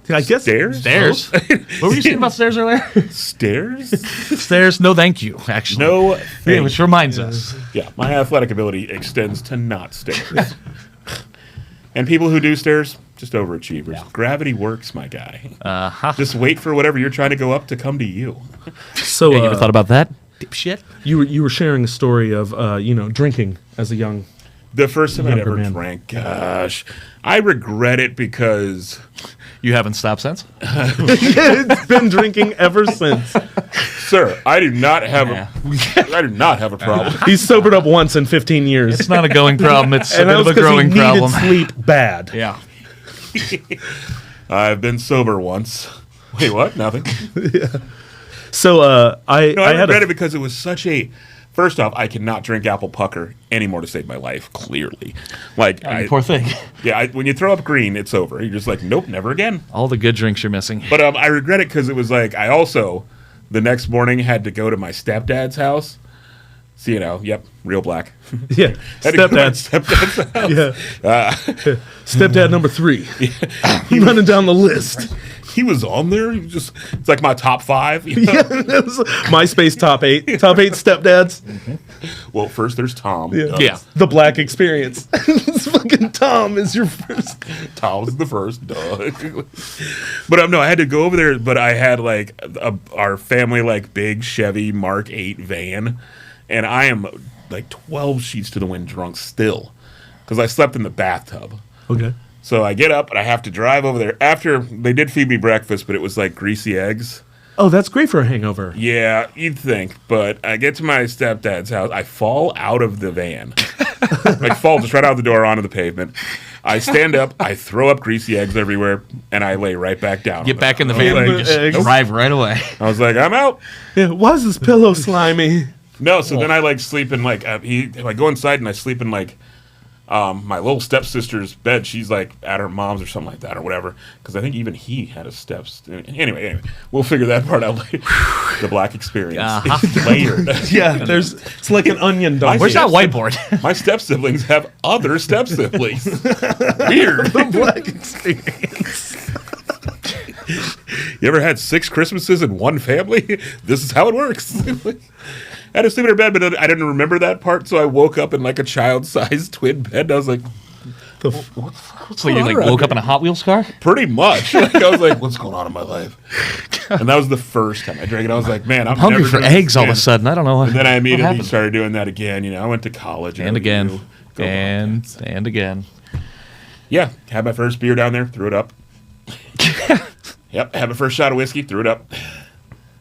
I guess. Stairs? Stairs. What were you saying about stairs earlier? Stairs? Stairs. No, thank you. Actually. No. Yeah, thank which reminds us. Yeah, my athletic ability extends to not stairs. And people who do stairs, just overachievers. Yeah. Gravity works, my guy. Uh-huh. Just wait for whatever you're trying to go up to come to you. So You ever thought about that? Dipshit. you were sharing a story of drinking as a young. The first time I Younger ever man. drank, gosh, I regret it because, You haven't stopped since? It's been drinking ever since. sir, I do not have Yeah. I do not have a problem. He's sobered up once in 15 years. It's not a going problem. It's a and bit that of was a 'cause growing he needed problem. sleep bad. Yeah. I've been sober once. Wait, what? Nothing. So I had regret a, it because it was such a. First off, I cannot drink apple pucker anymore to save my life. Clearly, like Poor thing. when you throw up green, it's over. You're just like, nope, never again. All the good drinks you're missing. But I regret it because it was like I also the next morning had to go to my stepdad's house. So yep, real black. yeah, Had to go to my stepdad. stepdad's house. Yeah, stepdad number 3. Running down the list. he was on there. He was just it's like my top 5. You know? Yeah, that was MySpace top 8 stepdads. Well, first there's Tom. Yeah. The black experience. This fucking Tom is your first. Tom's the first, duh. But no, I had to go over there. But I had like our family like big Chevy Mark 8 van, and I am like 12 sheets to the wind drunk still, because I slept in the bathtub. Okay. So I get up and I have to drive over there. After they did feed me breakfast, but it was like greasy eggs. Oh, that's great for a hangover. Yeah, you'd think. But I get to my stepdad's house. I fall out of the van. I fall just right out the door onto the pavement. I stand up. I throw up greasy eggs everywhere, and I lay right back down. Get back in the I was van and like- just drive right away. I was like, I'm out. Yeah, why is this pillow slimy? No, so then I like sleep in like I go inside and I sleep in like my little stepsister's bed. She's like at her mom's or something like that or whatever. Because I think even he had a Anyway, we'll figure that part out later. The black experience. Uh-huh. Layered. Yeah, it's like an onion dog. Where's that whiteboard? My step siblings have other step siblings. Weird. black experience? You ever had 6 Christmases in one family? This is how it works. I had to sleep in her bed, but I didn't remember that part, so I woke up in like a child-sized twin bed. And I was like, So you like woke up in a Hot Wheels car? pretty much. Like, I was like, what's going on in my life? And that was the first time I drank it. I was like, man, I'm Hungry never for doing this eggs all of a again. sudden. I don't know. And then I what immediately happened. started doing that again. You know, I went to college. And again. Go Wildcats. And again. Yeah, had my first beer down there, threw it up. Yep, had my first shot of whiskey, threw it up.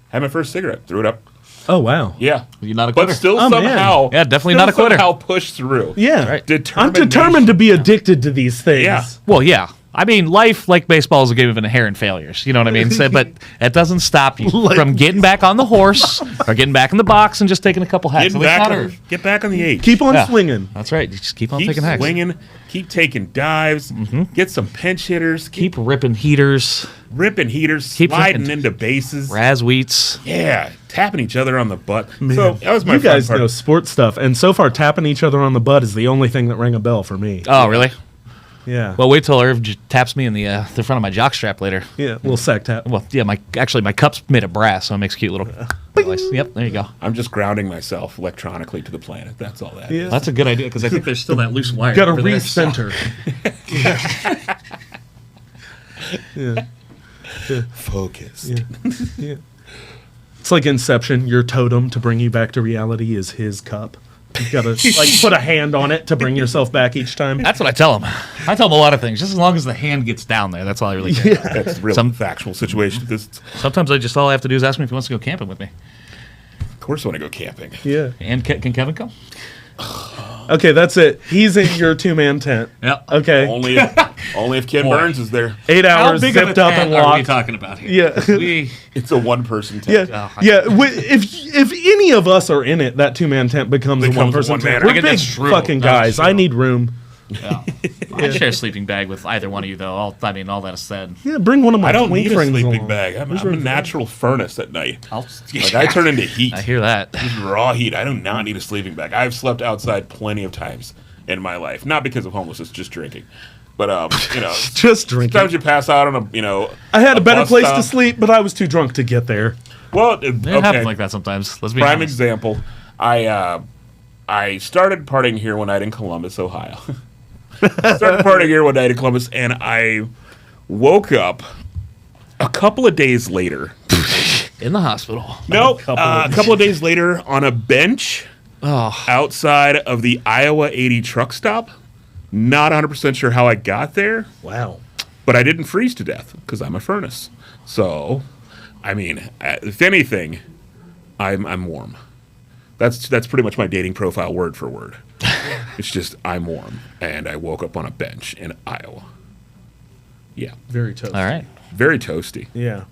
Had my first cigarette, threw it up. Oh, wow. Yeah. You're not a But quitter. still Oh, man. somehow. Yeah, definitely still not a quitter. Somehow pushed through. Yeah. Right. I'm determined to be addicted to these things. Yeah. Well, yeah. I mean, life, like baseball, is a game of inherent failures. You know what I mean? So, but it doesn't stop you from getting back on the horse or getting back in the box and just taking a couple hacks. Get back on the 8. Keep on Yeah. swinging. That's right. You just keep on Keep taking hacks. swinging. Keep taking dives. Get some pinch hitters. Keep ripping heaters, ripping heaters. keep sliding ripping- into bases. Razweets. Yeah. Tapping each other on the butt. Man, So that was my you fun guys part. know sports stuff, and so far tapping each other on the butt is the only thing that rang a bell for me. Oh, really? Yeah. Well, wait till Irv taps me in the front of my jock strap later. Yeah, little sack tap. Well, yeah, my cup's made of brass, so it makes a cute little noise. Yep, there you go. I'm just grounding myself electronically to the planet. That's all that is. Yeah. That's a good idea because I think there's still that loose wire. Got to over there. recenter. Focused. Yeah. It's like Inception. Your totem to bring you back to reality is his cup. You got to like put a hand on it to bring yourself back each time. That's what I tell him. I tell him a lot of things. Just as long as the hand gets down there, that's all I really care. That's a real factual situation. Sometimes all I have to do is ask him if he wants to go camping with me. Of course I want to go camping. Yeah. And can Kevin come? Okay, that's it. He's in your 2-man tent. Yeah. Okay. Only if Ken Boy. Burns is there. 8 hours zipped up and are we locked. talking about here? Yeah. We, It's a one-person tent. Yeah, Oh, yeah. If any of us are in it, that 2-man tent becomes a Becomes a one-person one-man. tent. I We're guess big that's true. fucking That's guys. I need room. yeah. I share a sleeping bag with either one of you, though. All that is said. Yeah, bring one of my I don't twink need a rings sleeping along. bag. I'm a natural furnace at night. I'll, Like I turn into heat. I hear that. Just raw heat. I do not need a sleeping bag. I've slept outside plenty of times in my life, not because of homelessness, just drinking. But Just drinking. sometimes you pass out on I had a better bus place stop. to sleep, but I was too drunk to get there. Well, It okay. happens like that sometimes. Let's be Prime honest. example. I started partying here one night in Columbus, Ohio. Started partying here one night in Columbus, and I woke up a couple of days later. In the hospital. Nope, a couple of days later on a bench Oh, outside of the Iowa 80 truck stop. Not 100% sure how I got there, Wow. but I didn't freeze to death because I'm a furnace. So, I mean, if anything, I'm warm. That's pretty much my dating profile word for word. It's just I'm warm, and I woke up on a bench in Iowa. Yeah, Very toasty. all right. very toasty. Yeah.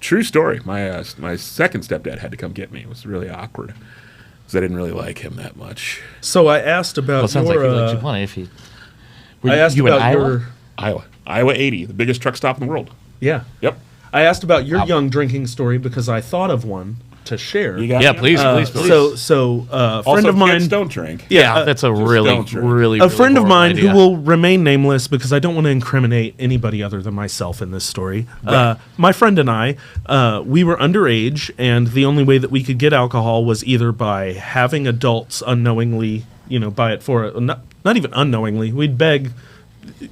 True story. My second stepdad had to come get me. It was really awkward because I didn't really like him that much. So I asked about Well, it sounds your. like you liked Chipotle if you. Were I asked you in about Iowa? your. Iowa 80, the biggest truck stop in the world. Yeah. Yep. I asked about your young drinking story because I thought of one. to share. You got Yeah, me? please. So a friend Also, of mine. kids don't drink. Yeah, that's a really, don't drink. really, A friend of horrible mine idea. who will remain nameless because I don't want to incriminate anybody other than myself in this story. My friend and I, we were underage, and the only way that we could get alcohol was either by having adults unknowingly, buy it for it. Not even unknowingly. We'd beg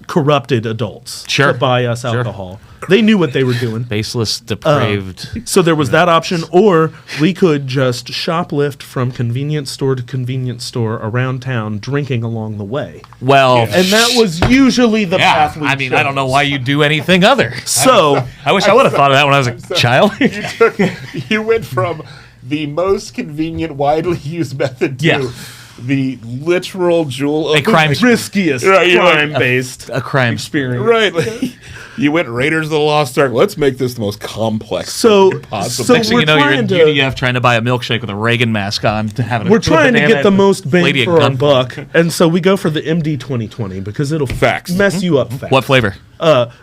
corrupted adults Sure. to buy us Sure. alcohol. They knew what they were doing. Baseless, depraved. So there was that option, or we could just shoplift from convenience store to convenience store around town, drinking along the way. Well, And that was usually the path we I mean, chose. I don't know why you do anything other. So I wish I would have thought of that when I was a child. You went from the most convenient, widely used method to Yeah. the literal jewel of A crime riskiest Right, you're like- crime-based A crime. experience. Right. Like, you went Raiders of the Lost Ark. Let's make this the most complex So- thing possible. so Next thing we're you know, you're in trying to- UDF trying to buy a milkshake with a Reagan mask on. We're trying to get the most bang lady at for our gunpoint. buck, and so we go for the MD 2020 because it'll Facts. mess you up fast. What flavor?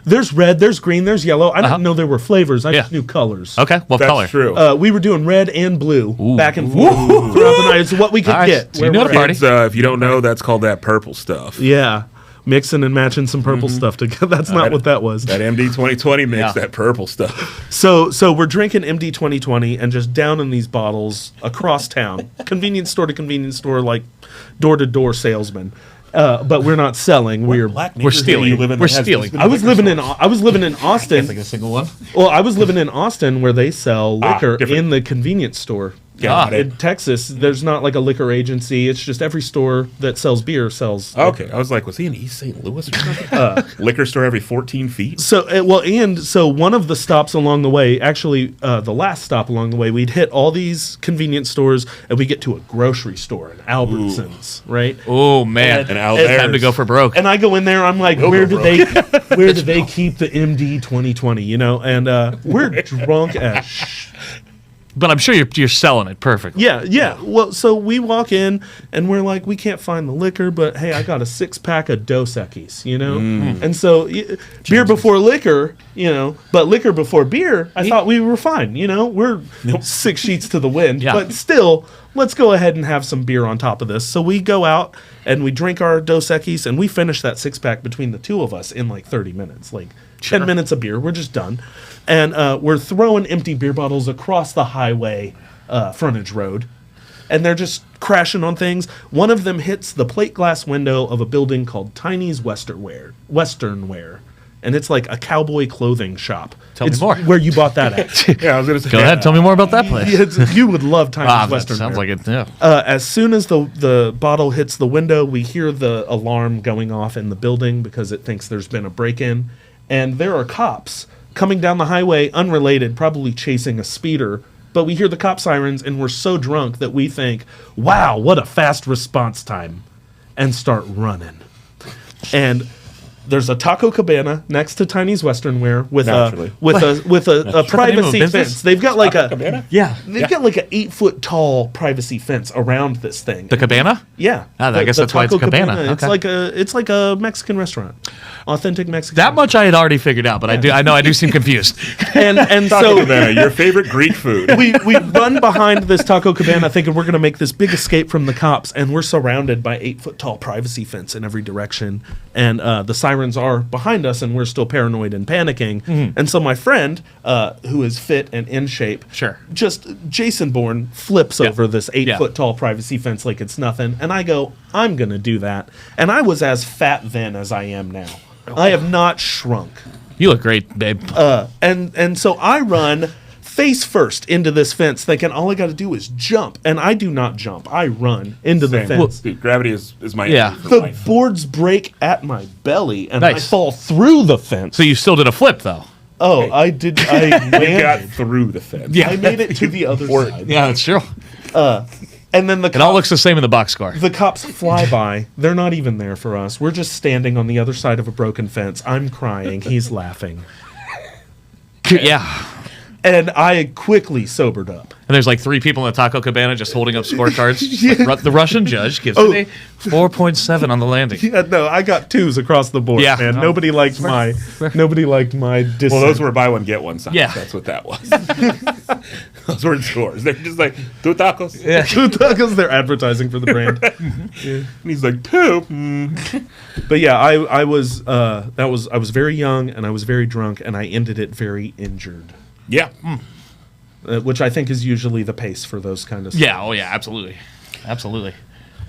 There's red, there's green, there's yellow. I didn't know there were flavors. I just Yeah. knew colors. Okay, what That's color? true. We were doing red and blue back and forth throughout the night. It's what we could All right. get. So you know where the we're party. at. If you don't know, that's called that purple stuff. Yeah. Mixing and matching some purple stuff together. That's not what that was. That MD 2020 mix, Yeah. that purple stuff. So we're drinking MD 2020 and just downing these bottles across town, convenience store to convenience store, like door to door salesman. But we're not selling. We're stealing. We're stealing. I was living in Austin. Like a single one. Well, I was living in Austin where they sell liquor different. in the convenience store. Got it. In Texas, there's not like a liquor agency. It's just every store that sells beer sells. Okay, I was like, was he in East St. Louis or something? Liquor store every 14 feet? So so one of the stops along the way, actually the last stop along the way, we'd hit all these convenience stores and we get to a grocery store, an Albertsons, right? Oh man, And out time to go for broke. And I go in there, I'm like, where do they keep the MD 2020? And we're drunk as But I'm sure you're selling it perfectly. Yeah. Well, so we walk in and we're like, we can't find the liquor, but hey, I got a 6-pack of Dos Equis, And so beer before liquor, but liquor before beer, I thought we were fine, We're 6 sheets to the wind, Yeah. but still, let's go ahead and have some beer on top of this. So we go out and we drink our Dos Equis and we finish that 6-pack between the two of us in like 30 minutes, like 10 minutes of beer. We're just done. And we're throwing empty beer bottles across the highway frontage road. And they're just crashing on things. One of them hits the plate glass window of a building called Tiny's Western Wear. And it's like a cowboy clothing shop. Tell me It's more. where you bought that at. Yeah, I was going to say. Go ahead, tell me more about that place. You would love Tiny's That Western sounds Wear. like it. Yeah. As soon as the bottle hits the window, we hear the alarm going off in the building because it thinks there's been a break-in. And there are cops coming down the highway, unrelated, probably chasing a speeder. But we hear the cop sirens, and we're so drunk that we think, wow, what a fast response time, and start running. And there's a Taco Cabana next to Tiny's Western Wear with Naturally. a privacy business? fence. They've got like Cabana? they've got like an 8-foot tall privacy fence around this thing. The cabana? Yeah. I guess that's why it's Taco Cabana. It's Okay. like a Mexican restaurant. Authentic Mexican. That much I had already figured out, but I know I do seem confused. and Taco so Cabana, your favorite Greek food. we run behind this Taco Cabana thinking we're going to make this big escape from the cops, and we're surrounded by 8-foot tall privacy fence in every direction, and the sirens are behind us, and we're still paranoid and panicking. And so my friend, who is fit and in shape, Sure. just Jason Bourne flips over this 8-foot tall privacy fence like it's nothing, and I go, I'm going to do that. And I was as fat then as I am now. I have not shrunk. You look great, babe. And so I run face first into this fence, thinking all I got to do is jump, and I do not jump. I run into the Same. fence. Dude, gravity is my Yeah. enemy for The life. boards break at my belly, and I Nice. fall through the fence. So you still did a flip, though. Oh, I did. I We got landed. through the fence. Yeah. I made it to the other side. Yeah, that's true. And then It all looks the same in the boxcar. the cops fly by. They're not even there for us. We're just standing on the other side of a broken fence. I'm crying. He's laughing. Yeah. And I quickly sobered up. And there's like 3 people in the Taco Cabana just holding up scorecards. Like, the Russian judge gives me 4.7 on the landing. Yeah, no, I got 2s across the board, man. No. Nobody liked my dissent. Well, those were buy one get one signs. Yeah. That's what that was. Those were scores. They're just like 2 tacos. Yeah. 2 tacos, they're advertising for the brand. And he's like 2. But yeah, I was very young and I was very drunk and I ended it very injured. Yeah. Which I think is usually the pace for those kind of stuff. Yeah, oh yeah, absolutely. Absolutely.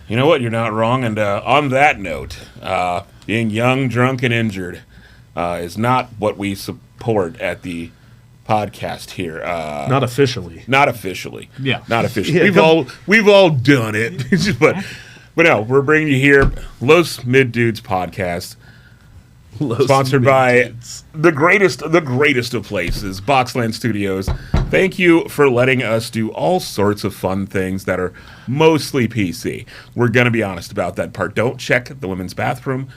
You know what? You're not wrong. And on that note, being young, drunk, and injured is not what we support at the podcast here. Not officially. Not officially. Yeah. Not officially. Yeah, we've all done it. but no, we're bringing you here Los Mid Dudes podcast. Sponsored by the greatest of places, Boxland Studios. Thank you for letting us do all sorts of fun things that are mostly PC. We're going to be honest about that part. Don't check the women's bathroom.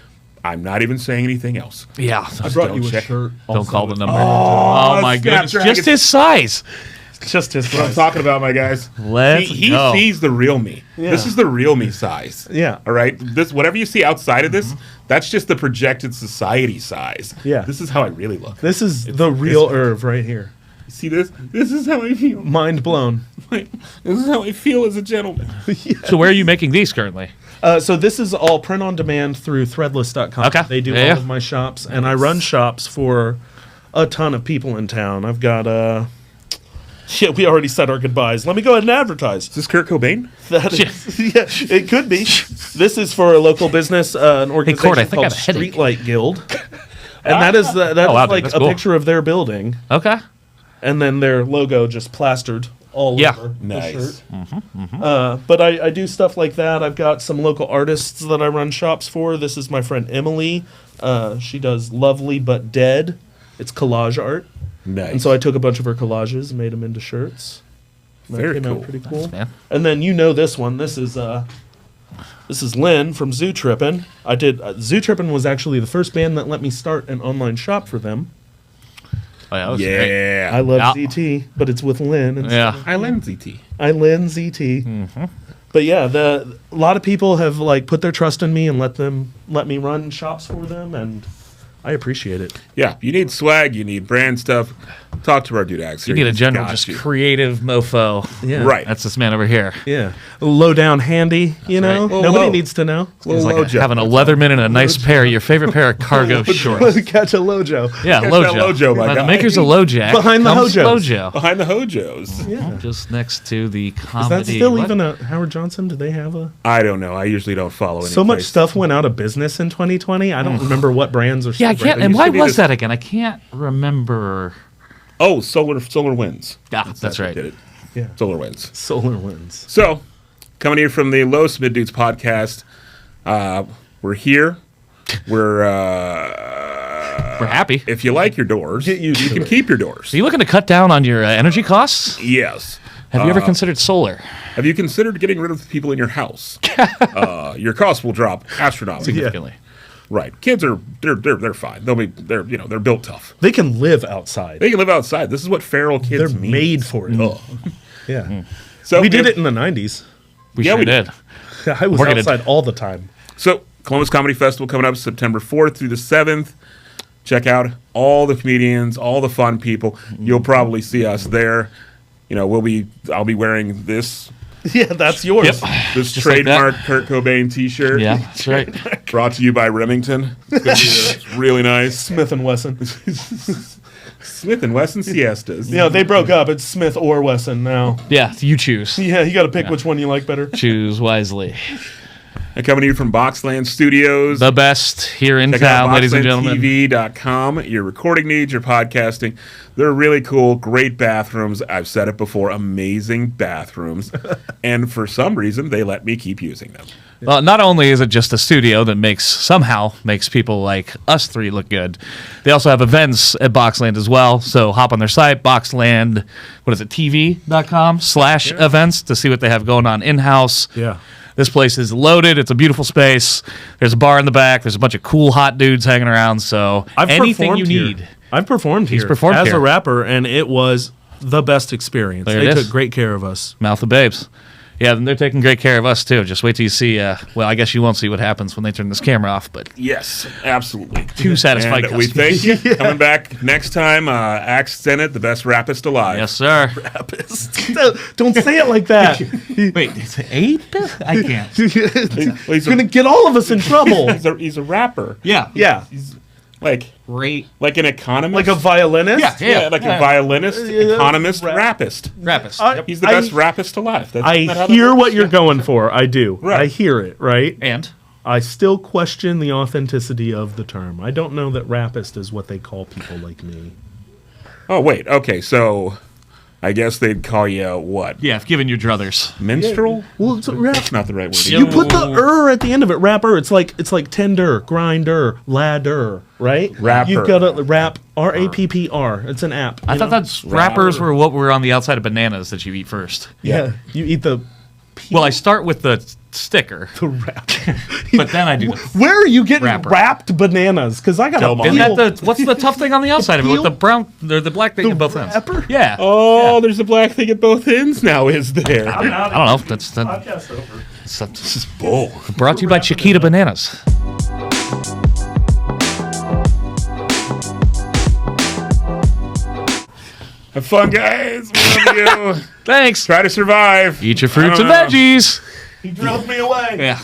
I'm not even saying anything else. Yeah. I brought you a check. shirt. Don't call the number. Oh my goodness. Snapdragon. Just his size. Just his That's what I'm talking about, my guys. Let's he go. sees the real me. Yeah. This is the real me size. Yeah. All right. This whatever you see outside of this, that's just the projected society size. Yeah. This is how I really look. This is the real Erv right here. You see this? This is how I feel. Mind blown. This is how I feel as a gentleman. So where are you making these currently? So this is all print on demand through threadless.com. Okay. They do Yeah, all yeah. of my shops, and I run shops for a ton of people in town. I've got yeah, we already said our goodbyes. Let me go ahead and advertise. Is this Kurt Cobain? That is, yeah, it could be. This is for a local business, an organization Court, I think I called have a headache. Streetlight Guild, and that is Oh, wow, dude, like that's a cool. picture of their building, Okay. and then their logo just plastered all Yeah. over Nice. the shirt. But I do stuff like that. I've got some local artists that I run shops for. This is my friend Emily. She does Lovely But Dead. It's collage art. Nice. And so I took a bunch of her collages and made them into shirts. And that Very came out cool. pretty cool. Nice, man. And then you know this one. This is Lynn from Zoo Trippin'. I did Zoo Trippin' was actually the first band that let me start an online shop for them. Oh, yeah, that was great. Yeah. I love Yeah. ZT, but it's with Lynn. And Yeah. I lend ZT. I Lynn ZT. But yeah, a lot of people have like put their trust in me and let me run shops for them, and I appreciate it. Yeah. You need swag. You need brand stuff. Talk to our dude Ax. You need a general, just creative mofo. Yeah. Right. That's this man over here. Yeah, low down handy. You know, right. nobody Low. needs to know. He's like having a Leatherman and a nice pair, your favorite pair of cargo shorts. Catch a Lojo. Yeah, Catch Lojo. that Lojo, my The guy. makers of Lojack. Behind the comes Hojos. Lojo. behind the Hojos. Yeah. Just next to the Is comedy. that still what? even a Howard Johnson? Do they have a? I don't know. I usually don't follow any So much place. stuff went out of business in 2020. I don't remember what brands are. Yeah, I still can't. brand- And used why to be was this- that again? I can't remember. Oh, Solar Winds. Ah, that's what right. did it. Yeah. Solar Winds. Solar Winds. So, coming here from the Los Mid Dudes podcast, we're here. We're happy. If you like your doors, Get used you to can it. keep your doors. Are you looking to cut down on your energy costs? Yes. Have you ever considered solar? Have you considered getting rid of the people in your house? Your costs will drop astronomically. Significantly. Right. Kids are they're fine. They're built tough. They can live outside. They can live outside. This is what feral kids They're mean. made for it. Ugh. Yeah. So We did it in the 90s. We Yeah, sure we did. I was We're gonna- outside all the time. So, Columbus Comedy Festival coming up September 4th through the 7th. Check out all the comedians, all the fun people. You'll probably see us there. You know, I'll be wearing this Yeah, that's yours. Yep. this Just like trademark Kurt Cobain t-shirt. Yeah, that's right. Brought to you by Remington. It's gonna be really nice. Smith and Wesson. Smith and Wesson Siestas. You know, they broke up. It's Smith or Wesson now. Yeah, you choose. Yeah, you got to pick which one you like better. Choose wisely. And coming to you from Boxland Studios. The best here in Check town, out ladies and gentlemen. BoxlandTV.com. Your recording needs, your podcasting. They're really cool. Great bathrooms. I've said it before. Amazing bathrooms. And for some reason, they let me keep using them. Well, not only is it just a studio that somehow makes people like us three look good, they also have events at Boxland as well. So hop on their site, Boxland, TV.com/events to see what they have going on in-house. Yeah. This place is loaded. It's a beautiful space. There's a bar in the back. There's a bunch of cool hot dudes hanging around. So I've anything performed you here. need. I've performed here performed as here. a rapper, and it was the best experience. There They it is. took great care of us. Mouth of babes. Yeah, and they're taking great care of us too. Just wait till you see. Well, I guess you won't see what happens when they turn this camera off. But Yes, absolutely. two satisfied And we customers. thank you. Coming back next time, Ax Stinnett, the best rapist alive. Yes, sir. Don't say it like that. Wait, it's 8? I can't. Well, He's going to get all of us in trouble. he's a rapper. Yeah. Yeah. He's like Great. an economist. Like a violinist? Yeah. like a violinist, economist, rapist. Rapist. I- He's the best rapist alive. Isn't that I how that hear works? what you're going for. I do. Right. I hear it, right? And I still question the authenticity of the term. I don't know that rapist is what they call people like me. Oh wait, okay, so I guess they'd call you what? yeah, given your druthers. Minstrel? Well, it's a rap. That's not the right word. You put the at the end of it. Rapper. It's like tender, grinder, ladder, right? Rapper. You've got to rap. RAPPR. It's an app. I you thought know? that's rappers were what were on the outside of bananas that you eat first. Yeah. You eat the Well, I start with the sticker, wrap. but then I do. Where are you getting Wrapper. wrapped bananas? Because I got Del to Monte. Isn't that the what's the tough thing on the outside of it with the brown or the black thing The at both ends? wrapper? Yeah. Oh, there's a black thing at both ends now, is there? I don't know. That's This is bull. brought to you by Chiquita Bananas. Have fun, guys. We love you. Thanks. Try to survive. Eat your fruits I and don't know. veggies. He drove me away. Yeah.